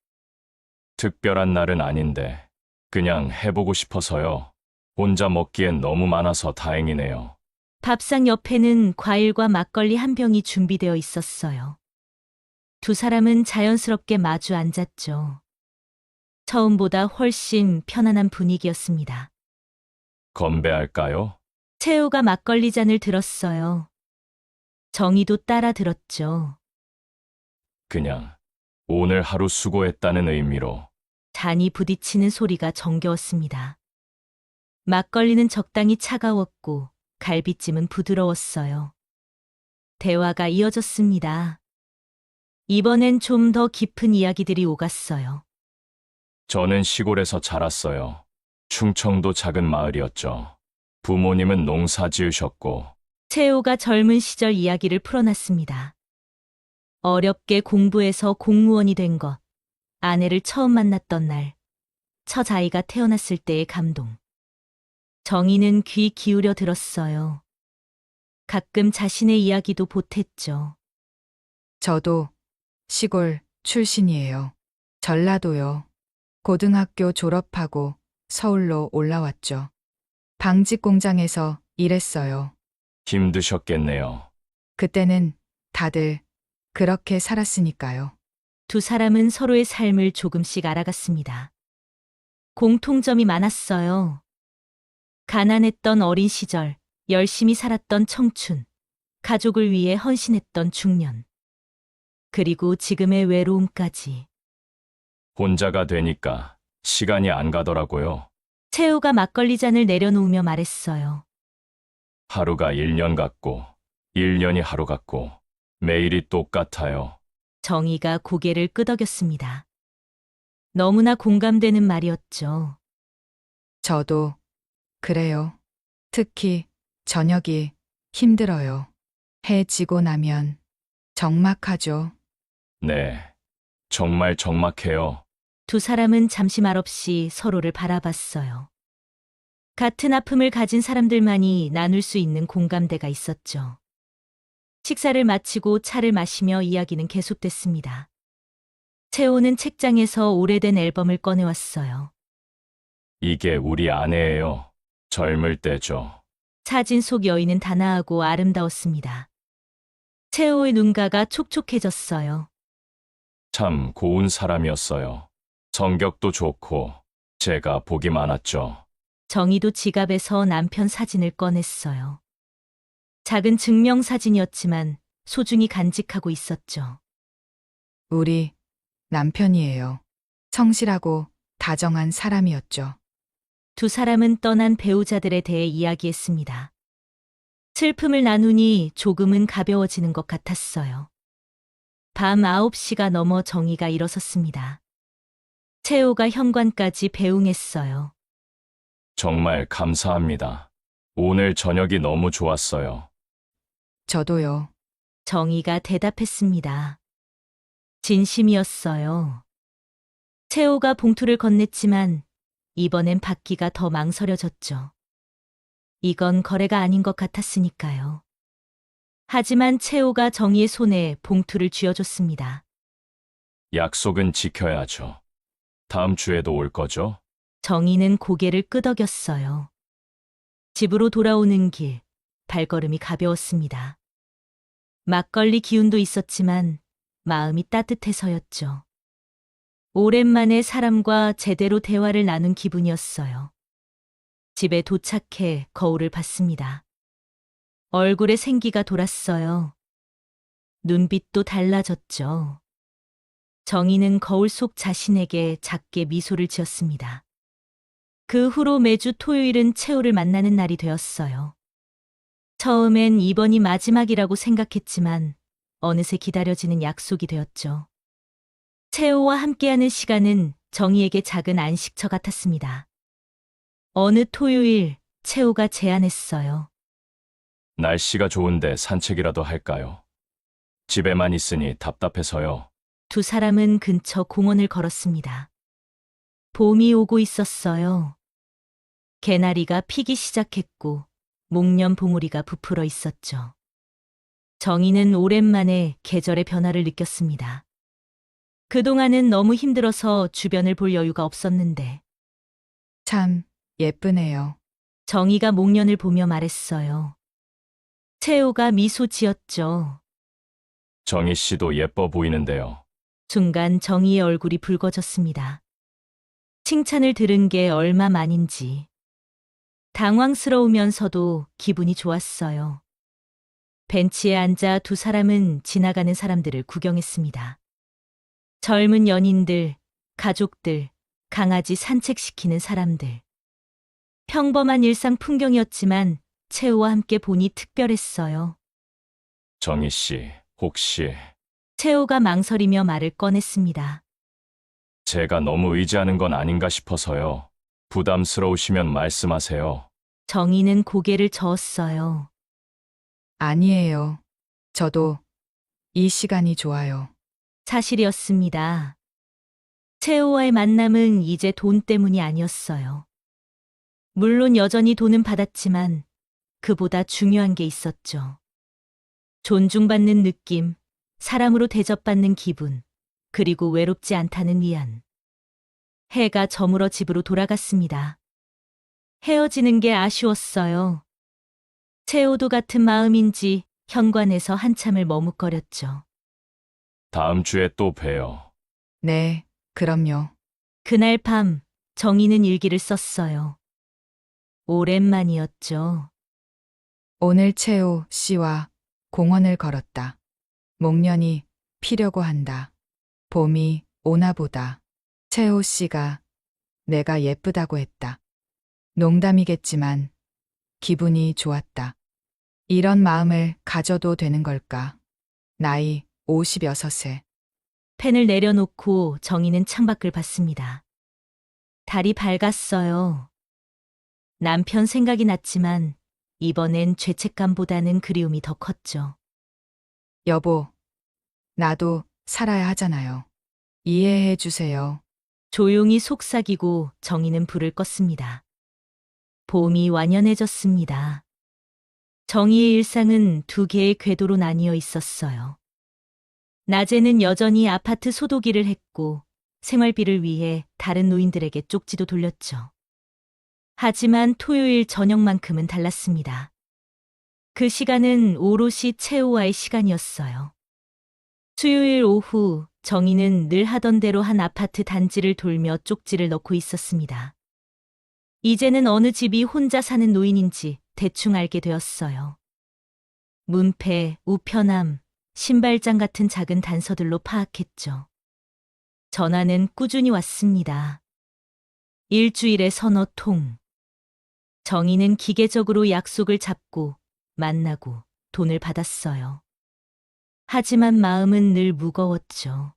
특별한 날은 아닌데 그냥 해보고 싶어서요. 혼자 먹기엔 너무 많아서 다행이네요. 밥상 옆에는 과일과 막걸리 한 병이 준비되어 있었어요. 두 사람은 자연스럽게 마주 앉았죠. 처음보다 훨씬 편안한 분위기였습니다. 건배할까요? 채호가 막걸리 잔을 들었어요. 정의도 따라 들었죠. 그냥 오늘 하루 수고했다는 의미로. 잔이 부딪히는 소리가 정겨웠습니다. 막걸리는 적당히 차가웠고 갈비찜은 부드러웠어요. 대화가 이어졌습니다. 이번엔 좀 더 깊은 이야기들이 오갔어요. 저는 시골에서 자랐어요. 충청도 작은 마을이었죠. 부모님은 농사 지으셨고 채호가 젊은 시절 이야기를 풀어놨습니다. 어렵게 공부해서 공무원이 된 것, 아내를 처음 만났던 날, 첫 아이가 태어났을 때의 감동. 정의는 귀 기울여 들었어요. 가끔 자신의 이야기도 보탰죠. 저도 시골 출신이에요. 전라도요. 고등학교 졸업하고 서울로 올라왔죠. 방직 공장에서 일했어요. 힘드셨겠네요. 그때는 다들 그렇게 살았으니까요. 두 사람은 서로의 삶을 조금씩 알아갔습니다. 공통점이 많았어요. 가난했던 어린 시절, 열심히 살았던 청춘, 가족을 위해 헌신했던 중년, 그리고 지금의 외로움까지. 혼자가 되니까 시간이 안 가더라고요. 채우가 막걸리 잔을 내려놓으며 말했어요. 하루가 1년 같고, 1년이 하루 같고, 매일이 똑같아요. 정희가 고개를 끄덕였습니다. 너무나 공감되는 말이었죠. 저도 그래요. 특히 저녁이 힘들어요. 해 지고 나면 적막하죠. 네. 정말 적막해요. 두 사람은 잠시 말없이 서로를 바라봤어요. 같은 아픔을 가진 사람들만이 나눌 수 있는 공감대가 있었죠. 식사를 마치고 차를 마시며 이야기는 계속됐습니다. 채호는 책장에서 오래된 앨범을 꺼내왔어요. 이게 우리 아내예요. 젊을 때죠. 사진 속 여인은 단아하고 아름다웠습니다. 채호의 눈가가 촉촉해졌어요. 참 고운 사람이었어요. 성격도 좋고, 제가 복이 많았죠. 정희도 지갑에서 남편 사진을 꺼냈어요. 작은 증명사진이었지만 소중히 간직하고 있었죠. 우리 남편이에요. 성실하고 다정한 사람이었죠. 두 사람은 떠난 배우자들에 대해 이야기했습니다. 슬픔을 나누니 조금은 가벼워지는 것 같았어요. 밤 9시가 넘어 정희가 일어섰습니다. 채호가 현관까지 배웅했어요. 정말 감사합니다. 오늘 저녁이 너무 좋았어요. 저도요. 정희가 대답했습니다. 진심이었어요. 채호가 봉투를 건넸지만 이번엔 받기가 더 망설여졌죠. 이건 거래가 아닌 것 같았으니까요. 하지만 채호가 정희의 손에 봉투를 쥐어줬습니다. 약속은 지켜야죠. 다음 주에도 올 거죠? 정희는 고개를 끄덕였어요. 집으로 돌아오는 길, 발걸음이 가벼웠습니다. 막걸리 기운도 있었지만 마음이 따뜻해서였죠. 오랜만에 사람과 제대로 대화를 나눈 기분이었어요. 집에 도착해 거울을 봤습니다. 얼굴에 생기가 돌았어요. 눈빛도 달라졌죠. 정희는 거울 속 자신에게 작게 미소를 지었습니다. 그 후로 매주 토요일은 채호를 만나는 날이 되었어요. 처음엔 이번이 마지막이라고 생각했지만 어느새 기다려지는 약속이 되었죠. 채호와 함께하는 시간은 정희에게 작은 안식처 같았습니다. 어느 토요일 채호가 제안했어요. 날씨가 좋은데 산책이라도 할까요? 집에만 있으니 답답해서요. 두 사람은 근처 공원을 걸었습니다. 봄이 오고 있었어요. 개나리가 피기 시작했고 목련 봉우리가 부풀어 있었죠. 정희는 오랜만에 계절의 변화를 느꼈습니다. 그동안은 너무 힘들어서 주변을 볼 여유가 없었는데 참 예쁘네요. 정희가 목련을 보며 말했어요. 채호가 미소 지었죠. 정희 씨도 예뻐 보이는데요. 순간 정희의 얼굴이 붉어졌습니다. 칭찬을 들은 게 얼마만인지. 당황스러우면서도 기분이 좋았어요. 벤치에 앉아 두 사람은 지나가는 사람들을 구경했습니다. 젊은 연인들, 가족들, 강아지 산책시키는 사람들. 평범한 일상 풍경이었지만 채호와 함께 보니 특별했어요. 정희 씨, 혹시 채호가 망설이며 말을 꺼냈습니다. 제가 너무 의지하는 건 아닌가 싶어서요. 부담스러우시면 말씀하세요. 정희는 고개를 저었어요. 아니에요. 저도 이 시간이 좋아요. 사실이었습니다. 채호와의 만남은 이제 돈 때문이 아니었어요. 물론 여전히 돈은 받았지만 그보다 중요한 게 있었죠. 존중받는 느낌, 사람으로 대접받는 기분, 그리고 외롭지 않다는 위안. 해가 저물어 집으로 돌아갔습니다. 헤어지는 게 아쉬웠어요. 채호도 같은 마음인지 현관에서 한참을 머뭇거렸죠. 다음 주에 또 봬요. 네, 그럼요. 그날 밤 정희는 일기를 썼어요. 오랜만이었죠. 오늘 채호 씨와 공원을 걸었다. 목련이 피려고 한다. 봄이 오나 보다. 채호 씨가 내가 예쁘다고 했다. 농담이겠지만 기분이 좋았다. 이런 마음을 가져도 되는 걸까? 나이 56세. 펜을 내려놓고 정희는 창밖을 봤습니다. 달이 밝았어요. 남편 생각이 났지만 이번엔 죄책감보다는 그리움이 더 컸죠. 여보, 나도 살아야 하잖아요. 이해해 주세요. 조용히 속삭이고 정희는 불을 껐습니다. 봄이 완연해졌습니다. 정희의 일상은 두 개의 궤도로 나뉘어 있었어요. 낮에는 여전히 아파트 소독일을 했고 생활비를 위해 다른 노인들에게 쪽지도 돌렸죠. 하지만 토요일 저녁만큼은 달랐습니다. 그 시간은 오롯이 채호와의 시간이었어요. 수요일 오후 정희는 늘 하던 대로 한 아파트 단지를 돌며 쪽지를 넣고 있었습니다. 이제는 어느 집이 혼자 사는 노인인지 대충 알게 되었어요. 문패, 우편함, 신발장 같은 작은 단서들로 파악했죠. 전화는 꾸준히 왔습니다. 일주일에 서너 통. 정희는 기계적으로 약속을 잡고 만나고 돈을 받았어요. 하지만 마음은 늘 무거웠죠.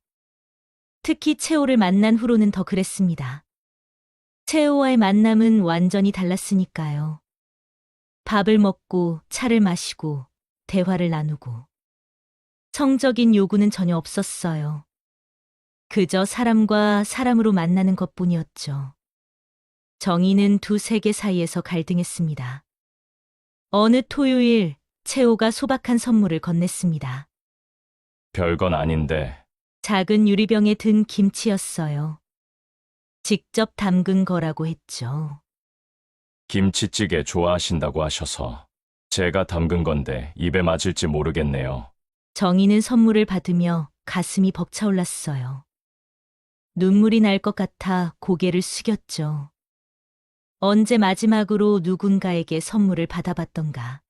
특히 채호를 만난 후로는 더 그랬습니다. 채호와의 만남은 완전히 달랐으니까요. 밥을 먹고 차를 마시고 대화를 나누고 성적인 요구는 전혀 없었어요. 그저 사람과 사람으로 만나는 것뿐이었죠. 정희는 두 세계 사이에서 갈등했습니다. 어느 토요일 채호가 소박한 선물을 건넸습니다. 별건 아닌데 작은 유리병에 든 김치였어요. 직접 담근 거라고 했죠. 김치찌개 좋아하신다고 하셔서 제가 담근 건데 입에 맞을지 모르겠네요. 정희는 선물을 받으며 가슴이 벅차올랐어요. 눈물이 날 것 같아 고개를 숙였죠. 언제 마지막으로 누군가에게 선물을 받아봤던가.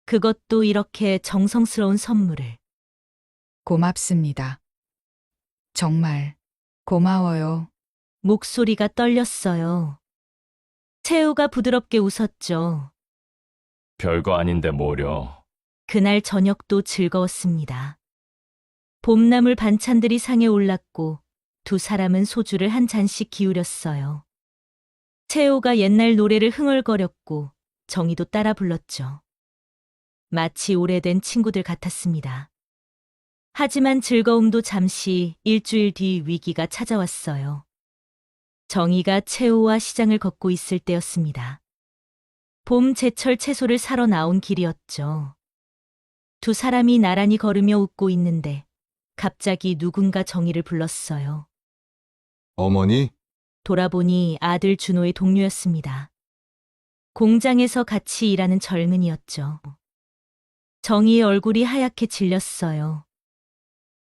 그것도 이렇게 정성스러운 선물을. 고맙습니다. 정말 고마워요. 목소리가 떨렸어요. 채우가 부드럽게 웃었죠. 별거 아닌데 뭐려. 그날 저녁도 즐거웠습니다. 봄나물 반찬들이 상에 올랐고 두 사람은 소주를 한 잔씩 기울였어요. 채호가 옛날 노래를 흥얼거렸고 정희도 따라 불렀죠. 마치 오래된 친구들 같았습니다. 하지만 즐거움도 잠시 일주일 뒤 위기가 찾아왔어요. 정희가 채호와 시장을 걷고 있을 때였습니다. 봄 제철 채소를 사러 나온 길이었죠. 두 사람이 나란히 걸으며 웃고 있는데 갑자기 누군가 정희를 불렀어요. 어머니, 돌아보니 아들 준호의 동료였습니다. 공장에서 같이 일하는 젊은이였죠. 정희의 얼굴이 하얗게 질렸어요.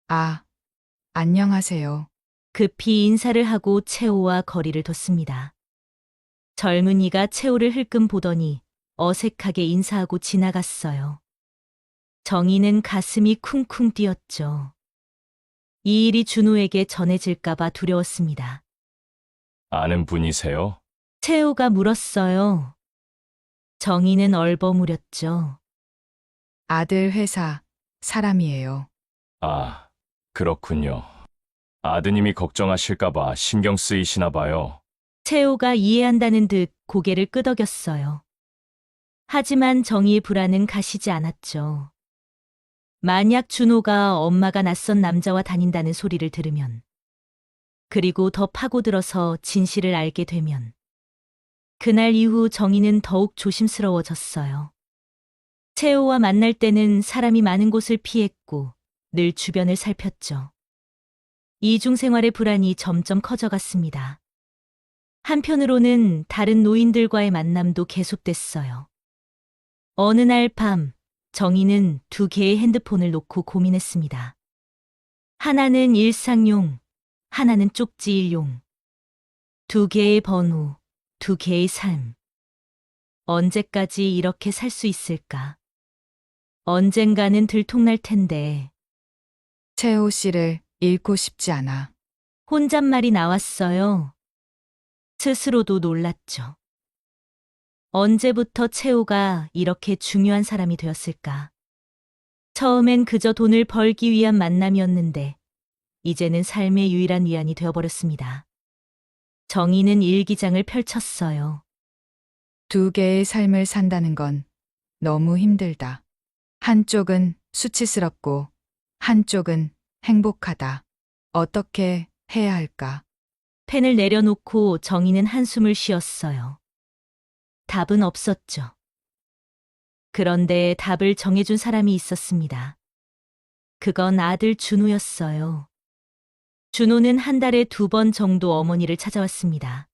아, 안녕하세요. 급히 인사를 하고 채호와 거리를 뒀습니다. 젊은이가 채호를 흘끔 보더니 어색하게 인사하고 지나갔어요. 정희는 가슴이 쿵쿵 뛰었죠. 이 일이 준호에게 전해질까봐 두려웠습니다. 아는 분이세요? 채호가 물었어요. 정희는 얼버무렸죠. 아들 회사 사람이에요. 아, 그렇군요. 아드님이 걱정하실까봐 신경 쓰이시나 봐요. 채호가 이해한다는 듯 고개를 끄덕였어요. 하지만 정희의 불안은 가시지 않았죠. 만약 준호가 엄마가 낯선 남자와 다닌다는 소리를 들으면, 그리고 더 파고들어서 진실을 알게 되면, 그날 이후 정희는 더욱 조심스러워졌어요. 채호와 만날 때는 사람이 많은 곳을 피했고 늘 주변을 살폈죠. 이중생활의 불안이 점점 커져갔습니다. 한편으로는 다른 노인들과의 만남도 계속됐어요. 어느 날 밤, 정희는 두 개의 핸드폰을 놓고 고민했습니다. 하나는 일상용, 하나는 쪽지일용. 두 개의 번호, 두 개의 삶. 언제까지 이렇게 살 수 있을까? 언젠가는 들통날 텐데. 채호 씨를 잃고 싶지 않아. 혼잣말이 나왔어요. 스스로도 놀랐죠. 언제부터 채호가 이렇게 중요한 사람이 되었을까? 처음엔 그저 돈을 벌기 위한 만남이었는데, 이제는 삶의 유일한 위안이 되어버렸습니다. 정희는 일기장을 펼쳤어요. 두 개의 삶을 산다는 건 너무 힘들다. 한쪽은 수치스럽고 한쪽은 행복하다. 어떻게 해야 할까? 펜을 내려놓고 정희는 한숨을 쉬었어요. 답은 없었죠. 그런데 답을 정해준 사람이 있었습니다. 그건 아들 준호였어요. 준호는 한 달에 2번 정도 어머니를 찾아왔습니다.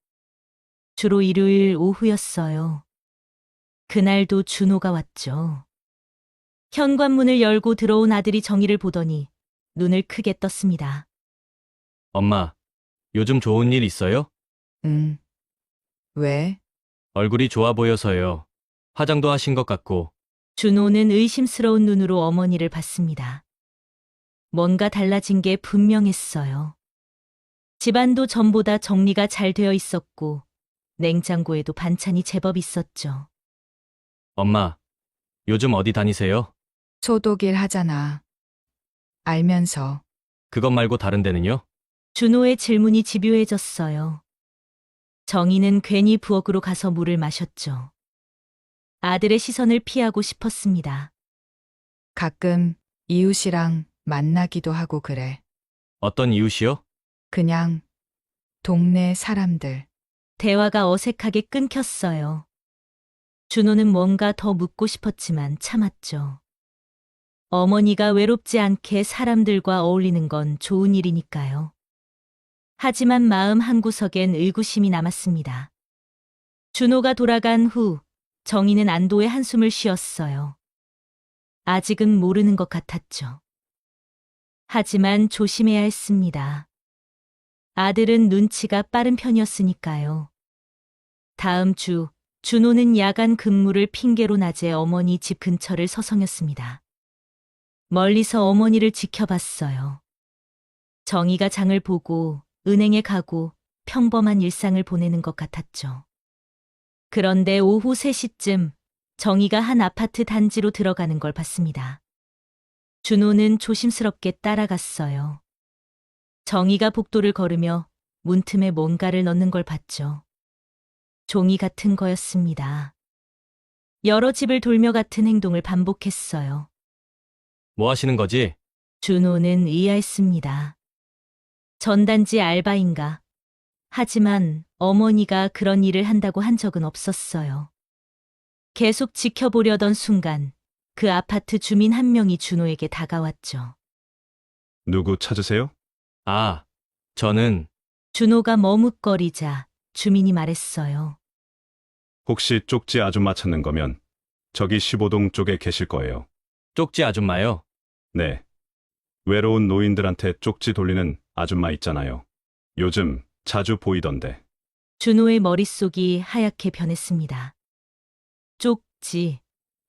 주로 일요일 오후였어요. 그날도 준호가 왔죠. 현관문을 열고 들어온 아들이 정희를 보더니 눈을 크게 떴습니다. 엄마, 요즘 좋은 일 있어요? 왜? 얼굴이 좋아 보여서요. 화장도 하신 것 같고. 준호는 의심스러운 눈으로 어머니를 봤습니다. 뭔가 달라진 게 분명했어요. 집안도 전보다 정리가 잘 되어 있었고 냉장고에도 반찬이 제법 있었죠. 엄마, 요즘 어디 다니세요? 소독일 하잖아. 알면서. 그것 말고 다른 데는요? 준호의 질문이 집요해졌어요. 정희는 괜히 부엌으로 가서 물을 마셨죠. 아들의 시선을 피하고 싶었습니다. 가끔 이웃이랑 만나기도 하고 그래. 어떤 이웃이요? 그냥 동네 사람들. 대화가 어색하게 끊겼어요. 준호는 뭔가 더 묻고 싶었지만 참았죠. 어머니가 외롭지 않게 사람들과 어울리는 건 좋은 일이니까요. 하지만 마음 한구석엔 의구심이 남았습니다. 준호가 돌아간 후 정희는 안도의 한숨을 쉬었어요. 아직은 모르는 것 같았죠. 하지만 조심해야 했습니다. 아들은 눈치가 빠른 편이었으니까요. 다음 주 준호는 야간 근무를 핑계로 낮에 어머니 집 근처를 서성였습니다. 멀리서 어머니를 지켜봤어요. 정희가 장을 보고 은행에 가고 평범한 일상을 보내는 것 같았죠. 그런데 오후 3시쯤 정희가 한 아파트 단지로 들어가는 걸 봤습니다. 준호는 조심스럽게 따라갔어요. 정희가 복도를 걸으며 문틈에 뭔가를 넣는 걸 봤죠. 종이 같은 거였습니다. 여러 집을 돌며 같은 행동을 반복했어요. 뭐 하시는 거지? 준호는 의아했습니다. 전단지 알바인가? 하지만 어머니가 그런 일을 한다고 한 적은 없었어요. 계속 지켜보려던 순간 그 아파트 주민 한 명이 준호에게 다가왔죠. 누구 찾으세요? 아, 저는 준호가 머뭇거리자 주민이 말했어요. 혹시 쪽지 아줌마 찾는 거면 저기 15동 쪽에 계실 거예요. 쪽지 아줌마요. 네. 외로운 노인들한테 쪽지 돌리는 아줌마 있잖아요. 요즘 자주 보이던데. 준호의 머릿속이 하얗게 변했습니다. 쪽지,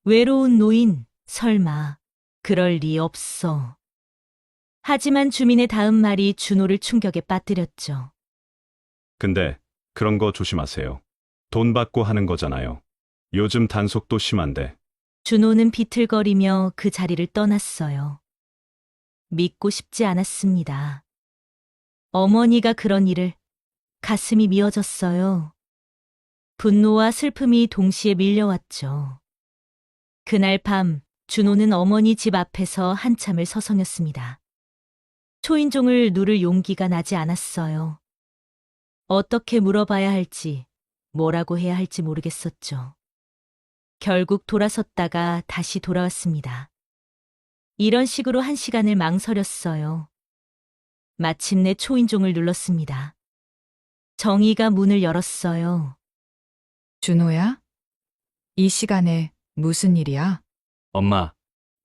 외로운 노인, 설마, 그럴 리 없어. 하지만 주민의 다음 말이 준호를 충격에 빠뜨렸죠. 근데 그런 거 조심하세요. 돈 받고 하는 거잖아요. 요즘 단속도 심한데. 준호는 비틀거리며 그 자리를 떠났어요. 믿고 싶지 않았습니다. 어머니가 그런 일을. 가슴이 미어졌어요. 분노와 슬픔이 동시에 밀려왔죠. 그날 밤 준호는 어머니 집 앞에서 한참을 서성였습니다. 초인종을 누를 용기가 나지 않았어요. 어떻게 물어봐야 할지, 뭐라고 해야 할지 모르겠었죠. 결국 돌아섰다가 다시 돌아왔습니다. 이런 식으로 1시간을 망설였어요. 마침내 초인종을 눌렀습니다. 정희가 문을 열었어요. 준호야? 이 시간에 무슨 일이야? 엄마,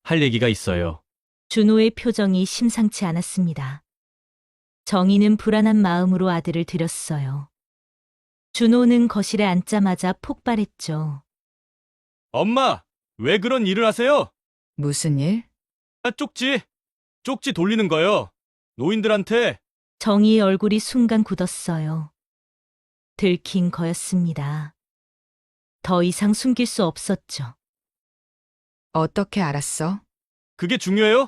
할 얘기가 있어요. 준호의 표정이 심상치 않았습니다. 정희는 불안한 마음으로 아들을 들였어요. 준호는 거실에 앉자마자 폭발했죠. 엄마, 왜 그런 일을 하세요? 무슨 일? 쪽지 돌리는 거요. 노인들한테. 정희의 얼굴이 순간 굳었어요. 들킨 거였습니다. 더 이상 숨길 수 없었죠. 어떻게 알았어? 그게 중요해요?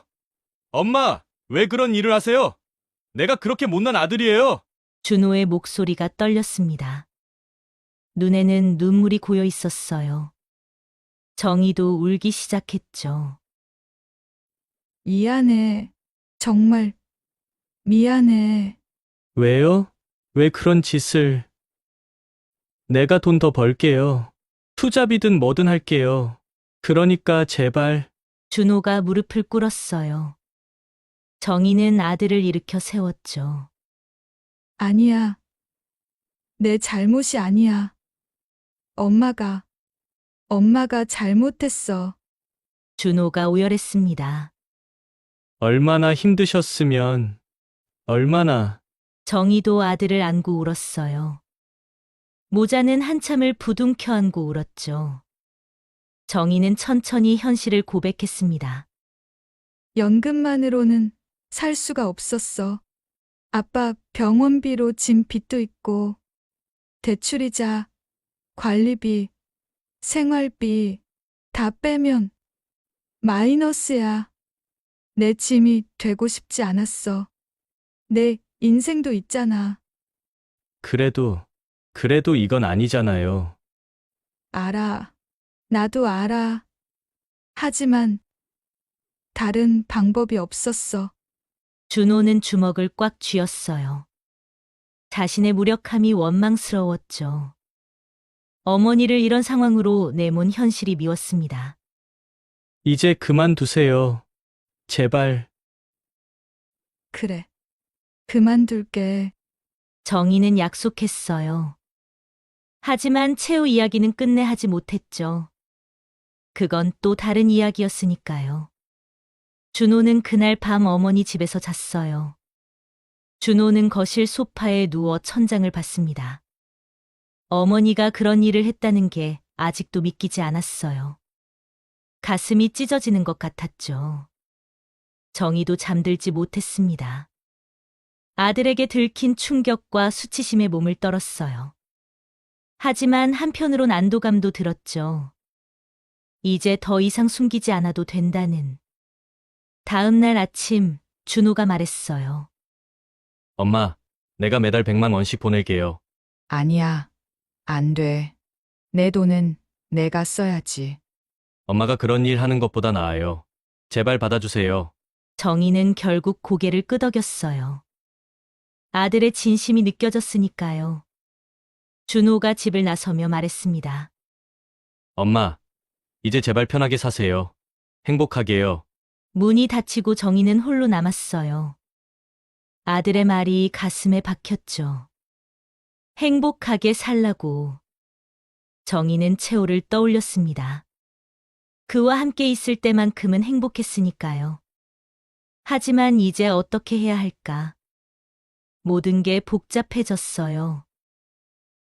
엄마, 왜 그런 일을 하세요? 내가 그렇게 못난 아들이에요. 준호의 목소리가 떨렸습니다. 눈에는 눈물이 고여 있었어요. 정희도 울기 시작했죠. 미안해. 정말 미안해. 왜요? 왜 그런 짓을? 내가 돈 더 벌게요. 투잡이든 뭐든 할게요. 그러니까 제발. 준호가 무릎을 꿇었어요. 정희는 아들을 일으켜 세웠죠. 아니야. 내 잘못이 아니야. 엄마가 잘못했어. 준호가 오열했습니다. 얼마나 힘드셨으면, 얼마나. 정희도 아들을 안고 울었어요. 모자는 한참을 부둥켜 안고 울었죠. 정희는 천천히 현실을 고백했습니다. 연금만으로는 살 수가 없었어. 아빠 병원비로 진 빚도 있고, 대출이자, 관리비, 생활비 다 빼면 마이너스야. 내 짐이 되고 싶지 않았어. 내 인생도 있잖아. 그래도 이건 아니잖아요. 알아. 나도 알아. 하지만 다른 방법이 없었어. 준호는 주먹을 꽉 쥐었어요. 자신의 무력함이 원망스러웠죠. 어머니를 이런 상황으로 내몬 현실이 미웠습니다. 이제 그만두세요. 제발. 그래. 그만둘게. 정희는 약속했어요. 하지만 채우 이야기는 끝내 하지 못했죠. 그건 또 다른 이야기였으니까요. 준호는 그날 밤 어머니 집에서 잤어요. 준호는 거실 소파에 누워 천장을 봤습니다. 어머니가 그런 일을 했다는 게 아직도 믿기지 않았어요. 가슴이 찢어지는 것 같았죠. 정희도 잠들지 못했습니다. 아들에게 들킨 충격과 수치심에 몸을 떨었어요. 하지만 한편으론 안도감도 들었죠. 이제 더 이상 숨기지 않아도 된다는. 다음 날 아침 준호가 말했어요. 엄마, 내가 매달 100만 원씩 보낼게요. 아니야. 안 돼. 내 돈은 내가 써야지. 엄마가 그런 일 하는 것보다 나아요. 제발 받아주세요. 정희는 결국 고개를 끄덕였어요. 아들의 진심이 느껴졌으니까요. 준호가 집을 나서며 말했습니다. 엄마, 이제 제발 편하게 사세요. 행복하게요. 문이 닫히고 정희는 홀로 남았어요. 아들의 말이 가슴에 박혔죠. 행복하게 살라고. 정희는 채호를 떠올렸습니다. 그와 함께 있을 때만큼은 행복했으니까요. 하지만 이제 어떻게 해야 할까? 모든 게 복잡해졌어요.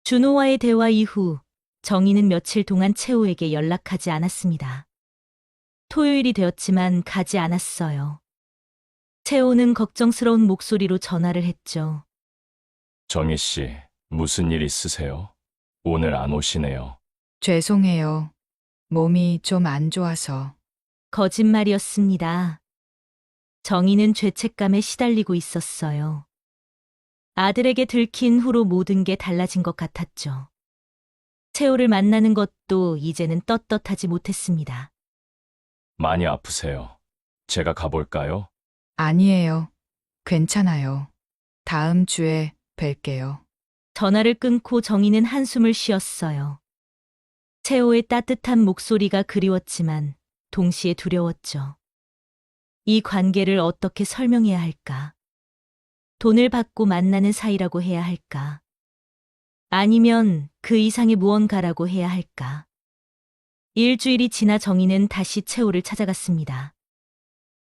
준호와의 대화 이후 정희는 며칠 동안 채호에게 연락하지 않았습니다. 토요일이 되었지만 가지 않았어요. 채호는 걱정스러운 목소리로 전화를 했죠. 정희 씨, 무슨 일 있으세요? 오늘 안 오시네요. 죄송해요. 몸이 좀 안 좋아서. 거짓말이었습니다. 정희는 죄책감에 시달리고 있었어요. 아들에게 들킨 후로 모든 게 달라진 것 같았죠. 채호를 만나는 것도 이제는 떳떳하지 못했습니다. 많이 아프세요. 제가 가볼까요? 아니에요. 괜찮아요. 다음 주에 뵐게요. 전화를 끊고 정희는 한숨을 쉬었어요. 채호의 따뜻한 목소리가 그리웠지만 동시에 두려웠죠. 이 관계를 어떻게 설명해야 할까? 돈을 받고 만나는 사이라고 해야 할까? 아니면 그 이상의 무언가라고 해야 할까? 일주일이 지나 정희는 다시 채호를 찾아갔습니다.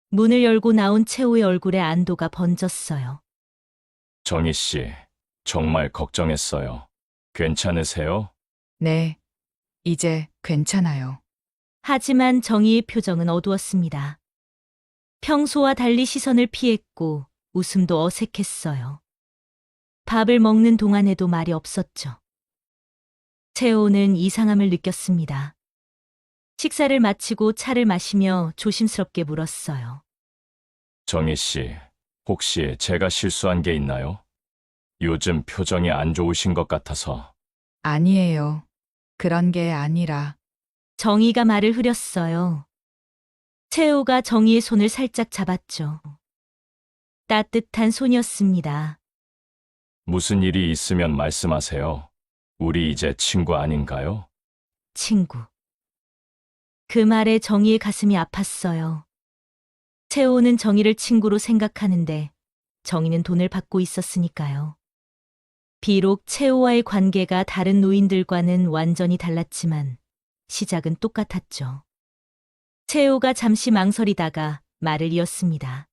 문을 열고 나온 채호의 얼굴에 안도가 번졌어요. 정희 씨, 정말 걱정했어요. 괜찮으세요? 네. 이제 괜찮아요. 하지만 정희의 표정은 어두웠습니다. 평소와 달리 시선을 피했고 웃음도 어색했어요. 밥을 먹는 동안에도 말이 없었죠. 채호는 이상함을 느꼈습니다. 식사를 마치고 차를 마시며 조심스럽게 물었어요. 정희 씨, 혹시 제가 실수한 게 있나요? 요즘 표정이 안 좋으신 것 같아서. 아니에요. 그런 게 아니라 정희가 말을 흐렸어요. 채호가 정희의 손을 살짝 잡았죠. 따뜻한 손이었습니다. 무슨 일이 있으면 말씀하세요. 우리 이제 친구 아닌가요? 친구. 그 말에 정희의 가슴이 아팠어요. 채호는 정희를 친구로 생각하는데 정희는 돈을 받고 있었으니까요. 비록 채호와의 관계가 다른 노인들과는 완전히 달랐지만 시작은 똑같았죠. 채호가 잠시 망설이다가 말을 이었습니다.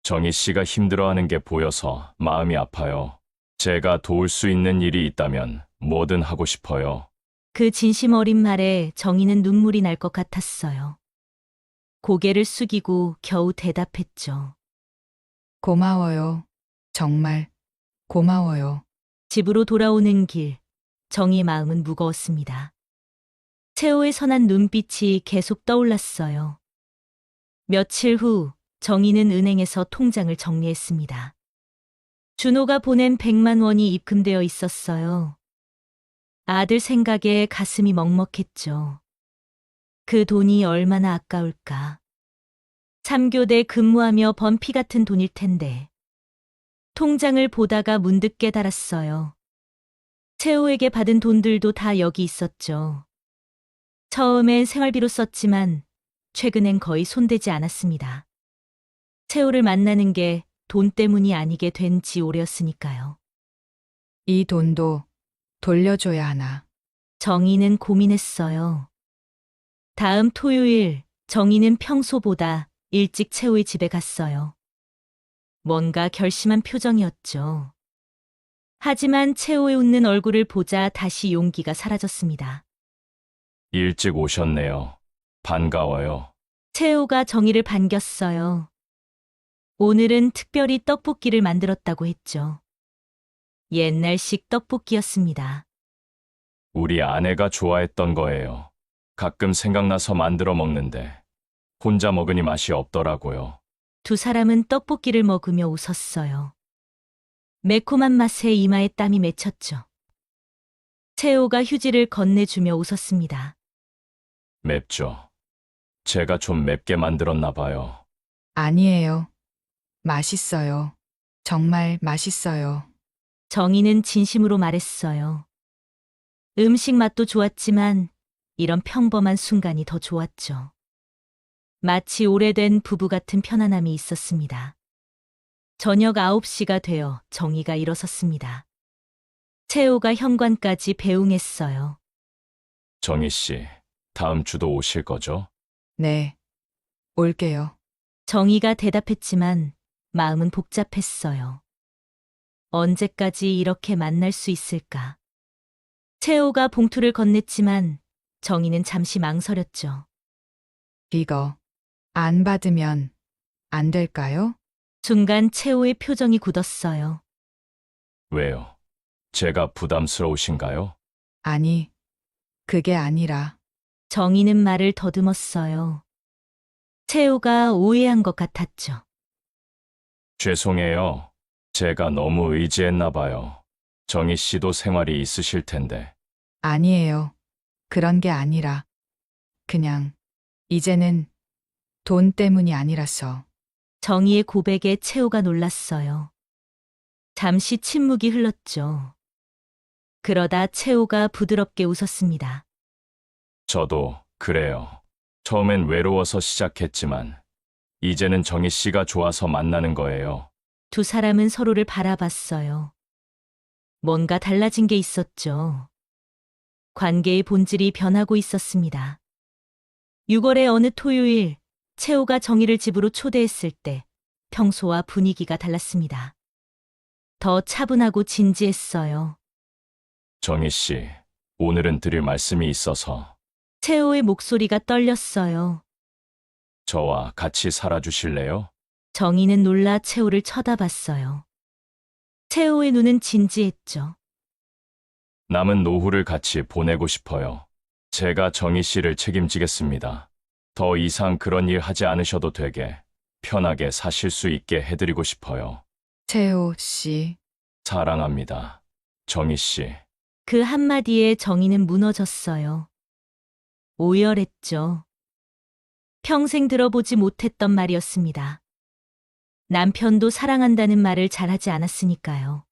정희 씨가 힘들어하는 게 보여서 마음이 아파요. 제가 도울 수 있는 일이 있다면 뭐든 하고 싶어요. 그 진심 어린 말에 정희는 눈물이 날 것 같았어요. 고개를 숙이고 겨우 대답했죠. 고마워요. 정말 고마워요. 집으로 돌아오는 길, 정희의 마음은 무거웠습니다. 채호의 선한 눈빛이 계속 떠올랐어요. 며칠 후 정희는 은행에서 통장을 정리했습니다. 준호가 보낸 100만 원이 입금되어 있었어요. 아들 생각에 가슴이 먹먹했죠. 그 돈이 얼마나 아까울까. 3교대 근무하며 번 피 같은 돈일 텐데. 통장을 보다가 문득 깨달았어요. 채호에게 받은 돈들도 다 여기 있었죠. 처음엔 생활비로 썼지만 최근엔 거의 손대지 않았습니다. 채호를 만나는 게 돈 때문이 아니게 된 지 오래였으니까요. 이 돈도 돌려줘야 하나. 정희는 고민했어요. 다음 토요일 정희는 평소보다 일찍 채호의 집에 갔어요. 뭔가 결심한 표정이었죠. 하지만 채호의 웃는 얼굴을 보자 다시 용기가 사라졌습니다. 일찍 오셨네요. 반가워요. 채호가 정희를 반겼어요. 오늘은 특별히 떡볶이를 만들었다고 했죠. 옛날식 떡볶이였습니다. 우리 아내가 좋아했던 거예요. 가끔 생각나서 만들어 먹는데 혼자 먹으니 맛이 없더라고요. 두 사람은 떡볶이를 먹으며 웃었어요. 매콤한 맛에 이마에 땀이 맺혔죠. 채호가 휴지를 건네주며 웃었습니다. 맵죠? 제가 좀 맵게 만들었나 봐요. 아니에요. 맛있어요. 정말 맛있어요. 정희는 진심으로 말했어요. 음식 맛도 좋았지만 이런 평범한 순간이 더 좋았죠. 마치 오래된 부부 같은 편안함이 있었습니다. 저녁 9시가 되어 정희가 일어섰습니다. 채호가 현관까지 배웅했어요. 정희 씨, 다음 주도 오실 거죠? 네. 올게요. 정희가 대답했지만 마음은 복잡했어요. 언제까지 이렇게 만날 수 있을까? 채호가 봉투를 건넸지만 정희는 잠시 망설였죠. 이거 안 받으면 안 될까요? 순간 채호의 표정이 굳었어요. 왜요? 제가 부담스러우신가요? 아니, 그게 아니라 정희는 말을 더듬었어요. 채호가 오해한 것 같았죠. 죄송해요. 제가 너무 의지했나 봐요. 정희 씨도 생활이 있으실 텐데. 아니에요. 그런 게 아니라 그냥 이제는 돈 때문이 아니라서. 정희의 고백에 채호가 놀랐어요. 잠시 침묵이 흘렀죠. 그러다 채호가 부드럽게 웃었습니다. 저도 그래요. 처음엔 외로워서 시작했지만 이제는 정희 씨가 좋아서 만나는 거예요. 두 사람은 서로를 바라봤어요. 뭔가 달라진 게 있었죠. 관계의 본질이 변하고 있었습니다. 6월의 어느 토요일, 채호가 정희를 집으로 초대했을 때 평소와 분위기가 달랐습니다. 더 차분하고 진지했어요. 정희 씨, 오늘은 드릴 말씀이 있어서 채호의 목소리가 떨렸어요. 저와 같이 살아주실래요? 정희는 놀라 채호를 쳐다봤어요. 채호의 눈은 진지했죠. 남은 노후를 같이 보내고 싶어요. 제가 정희 씨를 책임지겠습니다. 더 이상 그런 일 하지 않으셔도 되게 편하게 사실 수 있게 해드리고 싶어요. 채호 씨, 사랑합니다. 정희 씨. 그 한마디에 정희는 무너졌어요. 오열했죠. 평생 들어보지 못했던 말이었습니다. 남편도 사랑한다는 말을 잘하지 않았으니까요.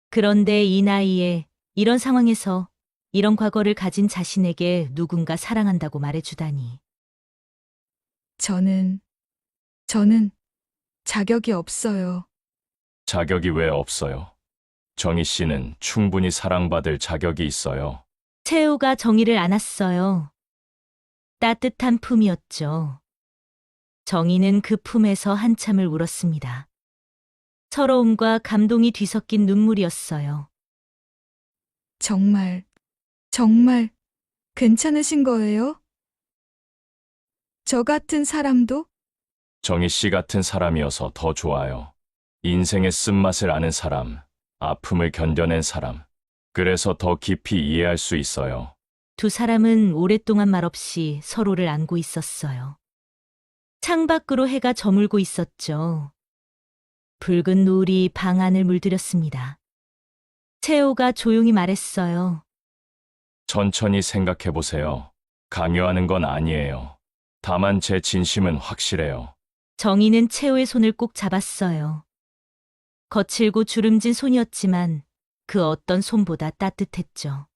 그런데 이 나이에 이런 상황에서 이런 과거를 가진 자신에게 누군가 사랑한다고 말해주다니. 저는 자격이 없어요. 자격이 왜 없어요? 정희 씨는 충분히 사랑받을 자격이 있어요. 채호가 정희를 안았어요. 따뜻한 품이었죠. 정희는 그 품에서 한참을 울었습니다. 서러움과 감동이 뒤섞인 눈물이었어요. 정말 괜찮으신 거예요? 저 같은 사람도? 정희 씨 같은 사람이어서 더 좋아요. 인생의 쓴맛을 아는 사람, 아픔을 견뎌낸 사람. 그래서 더 깊이 이해할 수 있어요. 두 사람은 오랫동안 말없이 서로를 안고 있었어요. 창밖으로 해가 저물고 있었죠. 붉은 노을이 방 안을 물들였습니다. 채호가 조용히 말했어요. 천천히 생각해 보세요. 강요하는 건 아니에요. 다만 제 진심은 확실해요. 정희는 채호의 손을 꼭 잡았어요. 거칠고 주름진 손이었지만 그 어떤 손보다 따뜻했죠.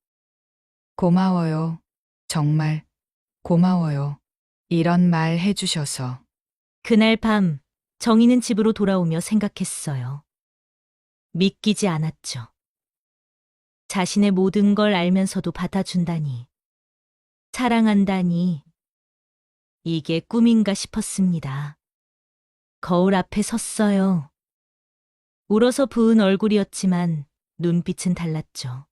고마워요. 정말 고마워요. 이런 말 해주셔서. 그날 밤 정희는 집으로 돌아오며 생각했어요. 믿기지 않았죠. 자신의 모든 걸 알면서도 받아준다니. 사랑한다니. 이게 꿈인가 싶었습니다. 거울 앞에 섰어요. 울어서 부은 얼굴이었지만 눈빛은 달랐죠.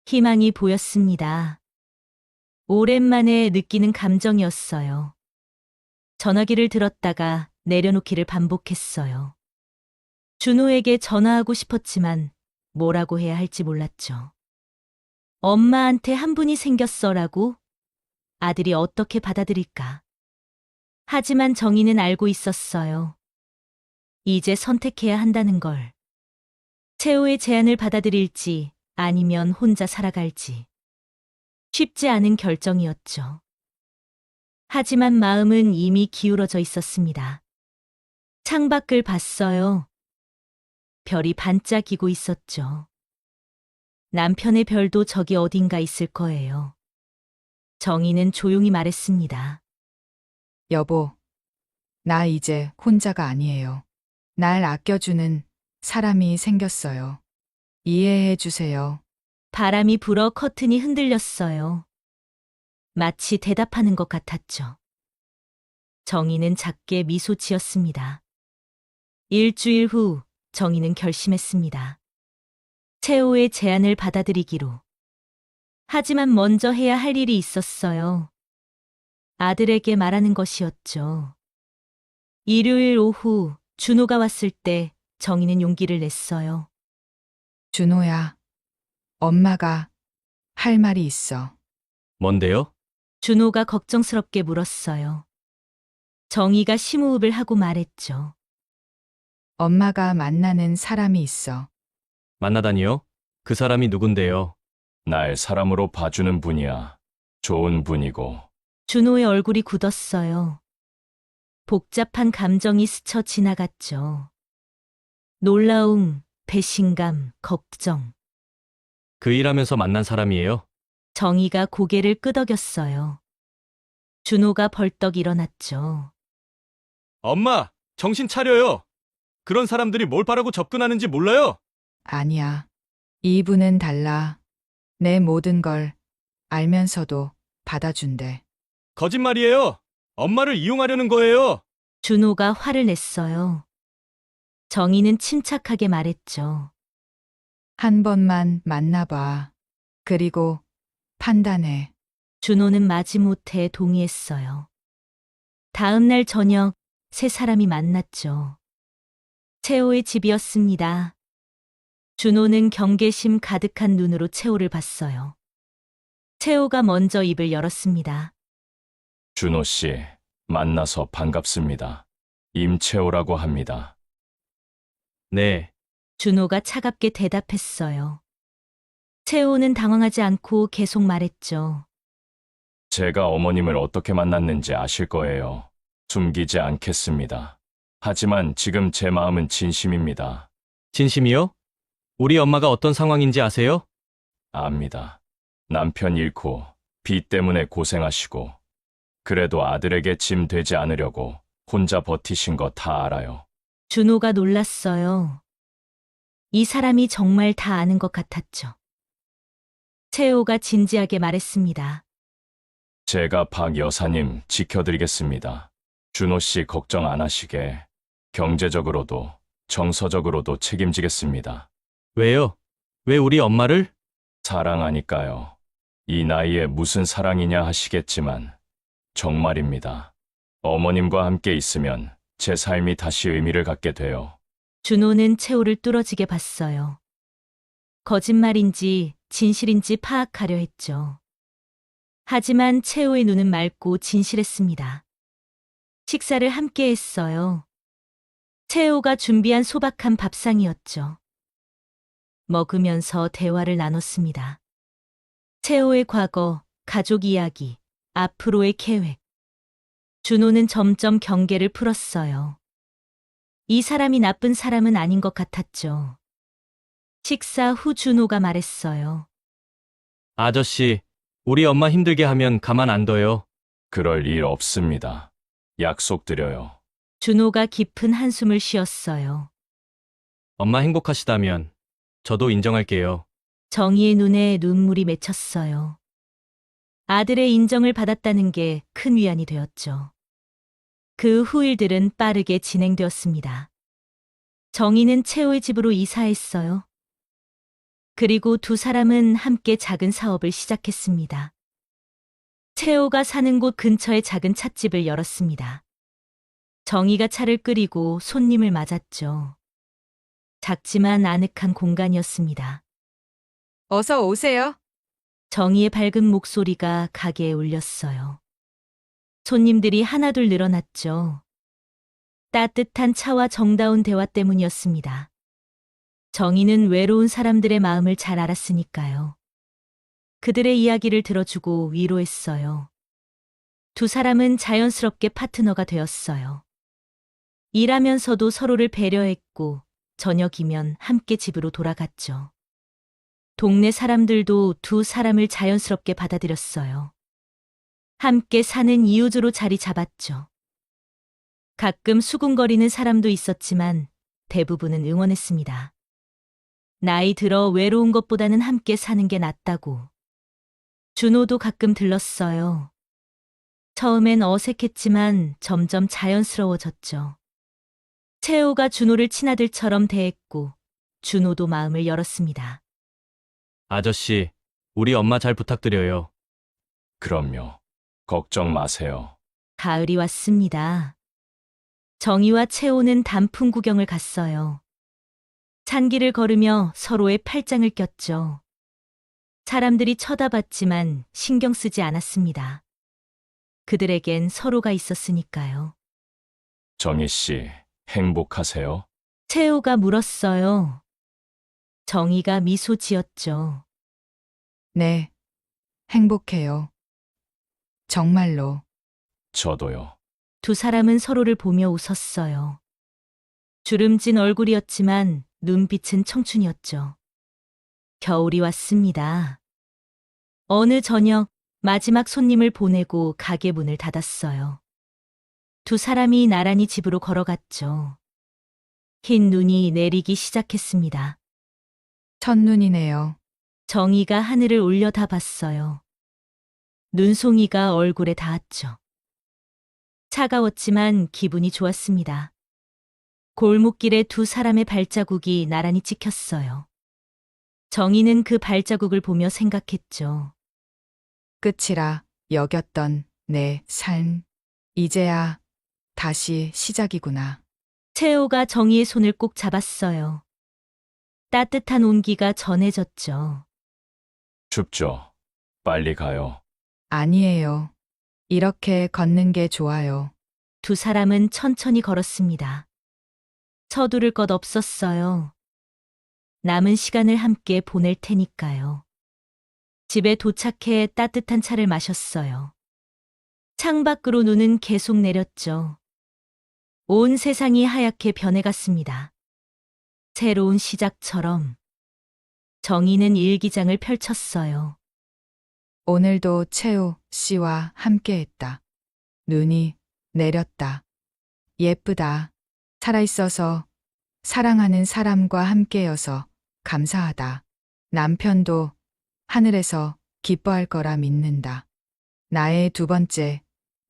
희망이 보였습니다. 오랜만에 느끼는 감정이었어요. 전화기를 들었다가 내려놓기를 반복했어요. 준호에게 전화하고 싶었지만 뭐라고 해야 할지 몰랐죠. 엄마한테 한 분이 생겼어라고? 아들이 어떻게 받아들일까? 하지만 정희는 알고 있었어요. 이제 선택해야 한다는 걸. 채호의 제안을 받아들일지 아니면 혼자 살아갈지. 쉽지 않은 결정이었죠. 하지만 마음은 이미 기울어져 있었습니다. 창밖을 봤어요. 별이 반짝이고 있었죠. 남편의 별도 저기 어딘가 있을 거예요. 정희는 조용히 말했습니다. 여보, 나 이제 혼자가 아니에요. 날 아껴주는 사람이 생겼어요. 이해해 주세요. 바람이 불어 커튼이 흔들렸어요. 마치 대답하는 것 같았죠. 정희는 작게 미소 지었습니다. 일주일 후 정희는 결심했습니다. 채호의 제안을 받아들이기로. 하지만 먼저 해야 할 일이 있었어요. 아들에게 말하는 것이었죠. 일요일 오후 준호가 왔을 때 정희는 용기를 냈어요. 준호야, 엄마가 할 말이 있어. 뭔데요? 준호가 걱정스럽게 물었어요. 정희가 심호흡을 하고 말했죠. 엄마가 만나는 사람이 있어. 만나다니요? 그 사람이 누군데요? 날 사람으로 봐주는 분이야. 좋은 분이고. 준호의 얼굴이 굳었어요. 복잡한 감정이 스쳐 지나갔죠. 놀라움, 배신감, 걱정. 그 일하면서 만난 사람이에요? 정희가 고개를 끄덕였어요. 준호가 벌떡 일어났죠. 엄마, 정신 차려요. 그런 사람들이 뭘 바라고 접근하는지 몰라요? 아니야. 이분은 달라. 내 모든 걸 알면서도 받아준대. 거짓말이에요. 엄마를 이용하려는 거예요. 준호가 화를 냈어요. 정희는 침착하게 말했죠. 한 번만 만나봐. 그리고 판단해. 준호는 마지못해 동의했어요. 다음 날 저녁 세 사람이 만났죠. 채호의 집이었습니다. 준호는 경계심 가득한 눈으로 채호를 봤어요. 채호가 먼저 입을 열었습니다. 준호 씨, 만나서 반갑습니다. 임채호라고 합니다. 네. 준호가 차갑게 대답했어요. 채호는 당황하지 않고 계속 말했죠. 제가 어머님을 어떻게 만났는지 아실 거예요. 숨기지 않겠습니다. 하지만 지금 제 마음은 진심입니다. 진심이요? 우리 엄마가 어떤 상황인지 아세요? 압니다. 남편 잃고 빚 때문에 고생하시고 그래도 아들에게 짐 되지 않으려고 혼자 버티신 거 다 알아요. 준호가 놀랐어요. 이 사람이 정말 다 아는 것 같았죠. 채호가 진지하게 말했습니다. 제가 박 여사님 지켜드리겠습니다. 준호 씨 걱정 안 하시게 경제적으로도 정서적으로도 책임지겠습니다. 왜요? 왜 우리 엄마를? 사랑하니까요. 이 나이에 무슨 사랑이냐 하시겠지만 정말입니다. 어머님과 함께 있으면 제 삶이 다시 의미를 갖게 돼요. 준호는 채호를 뚫어지게 봤어요. 거짓말인지 진실인지 파악하려 했죠. 하지만 채호의 눈은 맑고 진실했습니다. 식사를 함께 했어요. 채호가 준비한 소박한 밥상이었죠. 먹으면서 대화를 나눴습니다. 채호의 과거, 가족 이야기, 앞으로의 계획. 준호는 점점 경계를 풀었어요. 이 사람이 나쁜 사람은 아닌 것 같았죠. 식사 후 준호가 말했어요. 아저씨, 우리 엄마 힘들게 하면 가만 안 둬요. 그럴 일 없습니다. 약속드려요. 준호가 깊은 한숨을 쉬었어요. 엄마 행복하시다면 저도 인정할게요. 정희의 눈에 눈물이 맺혔어요. 아들의 인정을 받았다는 게 큰 위안이 되었죠. 그 후일들은 빠르게 진행되었습니다. 정희는 채호의 집으로 이사했어요. 그리고 두 사람은 함께 작은 사업을 시작했습니다. 채호가 사는 곳 근처에 작은 찻집을 열었습니다. 정희가 차를 끓이고 손님을 맞았죠. 작지만 아늑한 공간이었습니다. 어서 오세요. 정희의 밝은 목소리가 가게에 울렸어요. 손님들이 하나둘 늘어났죠. 따뜻한 차와 정다운 대화 때문이었습니다. 정희는 외로운 사람들의 마음을 잘 알았으니까요. 그들의 이야기를 들어주고 위로했어요. 두 사람은 자연스럽게 파트너가 되었어요. 일하면서도 서로를 배려했고 저녁이면 함께 집으로 돌아갔죠. 동네 사람들도 두 사람을 자연스럽게 받아들였어요. 함께 사는 이웃으로 자리 잡았죠. 가끔 수군거리는 사람도 있었지만 대부분은 응원했습니다. 나이 들어 외로운 것보다는 함께 사는 게 낫다고. 준호도 가끔 들렀어요. 처음엔 어색했지만 점점 자연스러워졌죠. 채호가 준호를 친아들처럼 대했고 준호도 마음을 열었습니다. 아저씨, 우리 엄마 잘 부탁드려요. 그럼요. 걱정 마세요. 가을이 왔습니다. 정희와 채호는 단풍 구경을 갔어요. 찬길을 걸으며 서로의 팔짱을 꼈죠. 사람들이 쳐다봤지만 신경 쓰지 않았습니다. 그들에겐 서로가 있었으니까요. 정희 씨, 행복하세요? 채호가 물었어요. 정희가 미소 지었죠. 네. 행복해요. 정말로. 저도요. 두 사람은 서로를 보며 웃었어요. 주름진 얼굴이었지만 눈빛은 청춘이었죠. 겨울이 왔습니다. 어느 저녁 마지막 손님을 보내고 가게 문을 닫았어요. 두 사람이 나란히 집으로 걸어갔죠. 흰 눈이 내리기 시작했습니다. 첫눈이네요. 정희가 하늘을 올려다봤어요. 눈송이가 얼굴에 닿았죠. 차가웠지만 기분이 좋았습니다. 골목길에 두 사람의 발자국이 나란히 찍혔어요. 정희는 그 발자국을 보며 생각했죠. 끝이라 여겼던 내 삶. 이제야 다시 시작이구나. 채호가 정희의 손을 꼭 잡았어요. 따뜻한 온기가 전해졌죠. 춥죠. 빨리 가요. 아니에요. 이렇게 걷는 게 좋아요. 두 사람은 천천히 걸었습니다. 서두를 것 없었어요. 남은 시간을 함께 보낼 테니까요. 집에 도착해 따뜻한 차를 마셨어요. 창밖으로 눈은 계속 내렸죠. 온 세상이 하얗게 변해갔습니다. 새로운 시작처럼. 정희는 일기장을 펼쳤어요. 오늘도 채우 씨와 함께했다. 눈이 내렸다. 예쁘다. 살아있어서 사랑하는 사람과 함께여서 감사하다. 남편도 하늘에서 기뻐할 거라 믿는다. 나의 두 번째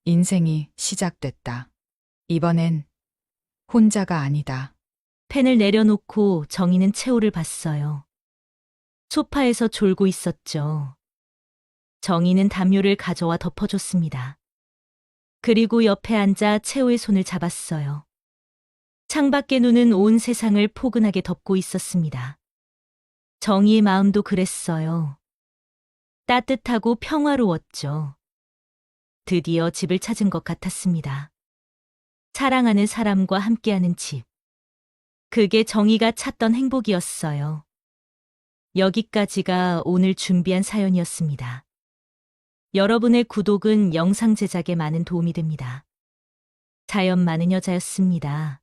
인생이 시작됐다. 이번엔 혼자가 아니다. 펜을 내려놓고 정희는 채호를 봤어요. 소파에서 졸고 있었죠. 정희는 담요를 가져와 덮어줬습니다. 그리고 옆에 앉아 채호의 손을 잡았어요. 창밖의 눈은 온 세상을 포근하게 덮고 있었습니다. 정희의 마음도 그랬어요. 따뜻하고 평화로웠죠. 드디어 집을 찾은 것 같았습니다. 사랑하는 사람과 함께하는 집. 그게 정희가 찾던 행복이었어요. 여기까지가 오늘 준비한 사연이었습니다. 여러분의 구독은 영상 제작에 많은 도움이 됩니다. 사연 많은 여자였습니다.